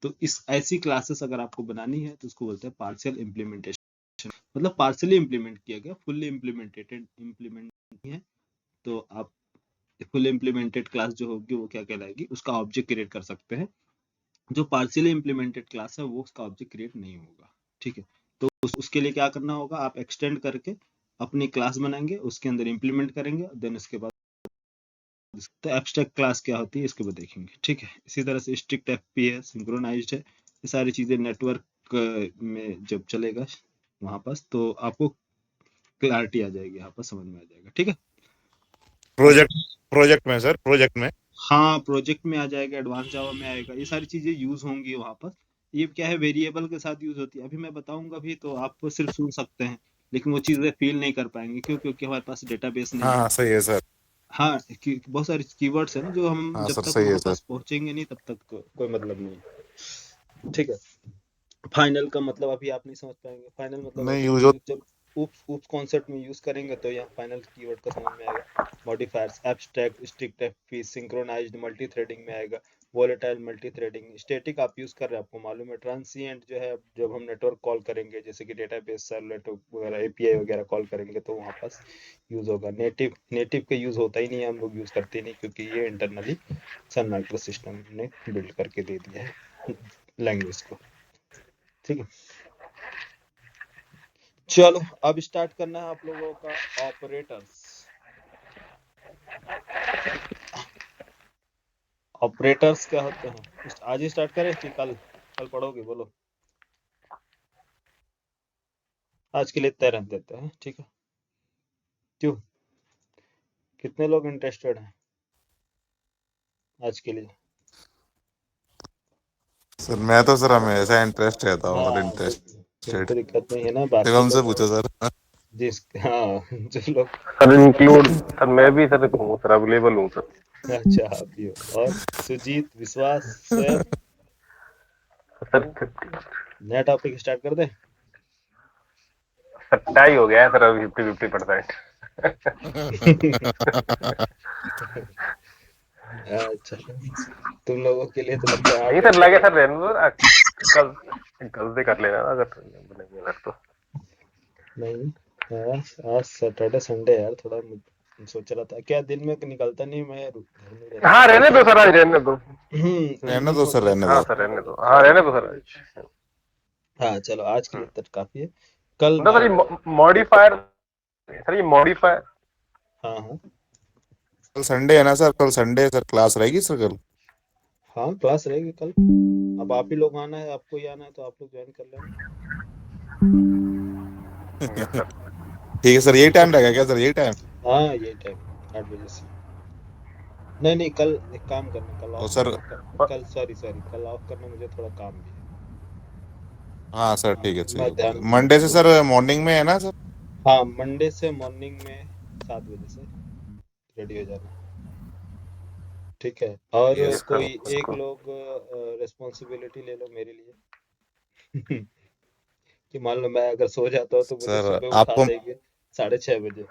तो इस ऐसी क्लासेस अगर आपको बनानी है तो उसको बोलते हैं पार्शियल इम्प्लीमेंटेशन, मतलब पार्शियली इम्प्लीमेंट किया गया, फुल्ली इम्प्लीमेंटेड इम्प्लीमेंट नहीं है, तो आप फुल इम्प्लीमेंटेड क्लास जो होगी वो क्या कहलाएगी, उसका ऑब्जेक्ट क्रिएट कर सकते हैं। जो पार्शियली इम्प्लीमेंटेड क्लास है वो उसका ऑब्जेक्ट क्रिएट नहीं होगा। ठीक है, तो उसके लिए क्या करना होगा, आप एक्सटेंड करके अपनी क्लास बनाएंगे, उसके अंदर इम्प्लीमेंट करेंगे, देन उसके बाद तो एब्स्ट्रैक्ट क्लास क्या होती है इसके बाद देखेंगे। ठीक है, इसी तरह से स्ट्रिक्ट एफपी है, सिंक्रोनाइज्ड है, ये सारी चीजें नेटवर्क में जब चलेगा वहां पास, तो आपको क्लैरिटी आ जाएगी, यहाँ पर समझ में आ जाएगा। ठीक है, प्रोजेक्ट में सर, प्रोजेक्ट में हाँ प्रोजेक्ट में आ जाएगा, एडवांस जावा में आएगा, ये सारी चीजें यूज होंगी वहां पर। ये क्या है, वेरिएबल के साथ यूज होती है, अभी मैं बताऊंगा भी तो आप सिर्फ सुन सकते हैं, लेकिन वो चीजें फील नहीं कर पाएंगे। क्यों? क्योंकि हमारे पास डेटाबेस नहीं हाँ है। हाँ सही है सर। हाँ बहुत सारे कीवर्ड्स है ना, जो हम हाँ जब सर तक सही वहां है सर। पास पहुंचेंगे नहीं तब तक कोई मतलब नहीं है। ठीक है, फाइनल का मतलब अभी आप नहीं समझ पाएंगे। फाइनल मतलब नहीं अभी यूज जब उप कॉन्सेप्ट में यूज करेंगे तो यहाँ फाइनल कीवर्ड का समझ में आएगा। Modifiers, abstract, strict, FP, synchronized, multi threading में आएगा। वोलेटाइल, मल्टी थ्रेडिंग, स्टैटिक आप यूज कर रहे हैं, आपको मालूम है। ट्रांसिएंट जो है, जब हम नेटवर्क कॉल करेंगे जैसे कि डेटाबेस, सर्वलेट वगैरह, एपीआई वगैरह कॉल करेंगे तो वहाँ पास यूज होगा। नेटिव का यूज होता ही नहीं है, हम लोग यूज करते ही नहीं, क्योंकि ये इंटरनली सन माइक्रो सिस्टम ने बिल्ड करके दे दिया है लैंग्वेज को। ठीक है, चलो अब स्टार्ट करना है आप लोगों का ऑपरेटर्स। ऑपरेटर्स क्या होते हैं, आज ही स्टार्ट करें कि कल? कल पढ़ोगे? बोलो, आज के लिए तय रहने देते हैं। ठीक है, क्यों, कितने लोग इंटरेस्टेड हैं आज के लिए? सर। मैं तो सर हमेशा इंटरेस्ट रहता हूँ सर, हाँ इंटरेस्टेड। कोई दिक्कत नहीं है ना, देखो बाकी हमसे लोग पूछो सर। जिस हाँ जो लोग सर इंक्लूड, सर मैं भी सर हूँ सर, अवेलेबल हूँ सर। अच्छा आप भी हो। और सुजीत, विश्वास, स्वयं, सर नया टॉपिक स्टार्ट कर दे। सर टाई हो गया है सर, अभी 50-50%। अच्छा, तुम लोगों के लिए तो लगता है 8 नहीं सर, घंटे लगे का। सर रहने दो ना, कल कल से कर लेना ना अगर बनेंगे सर तो। नहीं, आज सैटरडे संडे यार, थोड़ा सोच रहा था क्या दिन में निकलता नहीं, मैं घर में रहता हाँ रहने दो सर, आज रहने दो। रहने नहीं दो सर, होता रहने हाँ दो। सर रहने दो, हाँ रहने दो सर आज। हाँ चलो आज के लिए तो काफी है। कल मतलब सर मैं ये मॉडिफायर, सर ये मॉडिफायर। हाँ हाँ कल संडे है ना सर, कल संडे है सर, क्लास रहेगी सर कल? हाँ क्लास रहेगी कल। अब आप ही लोग आना है, आपको ही आना है तो आप लोग ज्वाइन कर लेना। ठीक है सर, यही टाइम रहेगा क्या सर, यही टाइम? हाँ ये टाइम 8 बजे से। नहीं नहीं, कल एक काम करना, कल और ऑफ सर, करना, कल सॉरी कल ऑफ करना, मुझे थोड़ा काम भी है। हाँ सर हाँ ठीक है, मैं चाहिए। ध्यान मंडे से तो सर मॉर्निंग में है ना सर? हाँ मंडे से मॉर्निंग में 7 बजे से रेडी हो जाना। ठीक है, और यस यस सर कोई एक बिल्कुल। लोग रिस्पॉन्सिबिलिटी ले लो मेरे लिए कि मान लो मैं अगर सो जाता हूँ तो मुझे सर सुबह उठा आपको देंगे 6:30 बजे।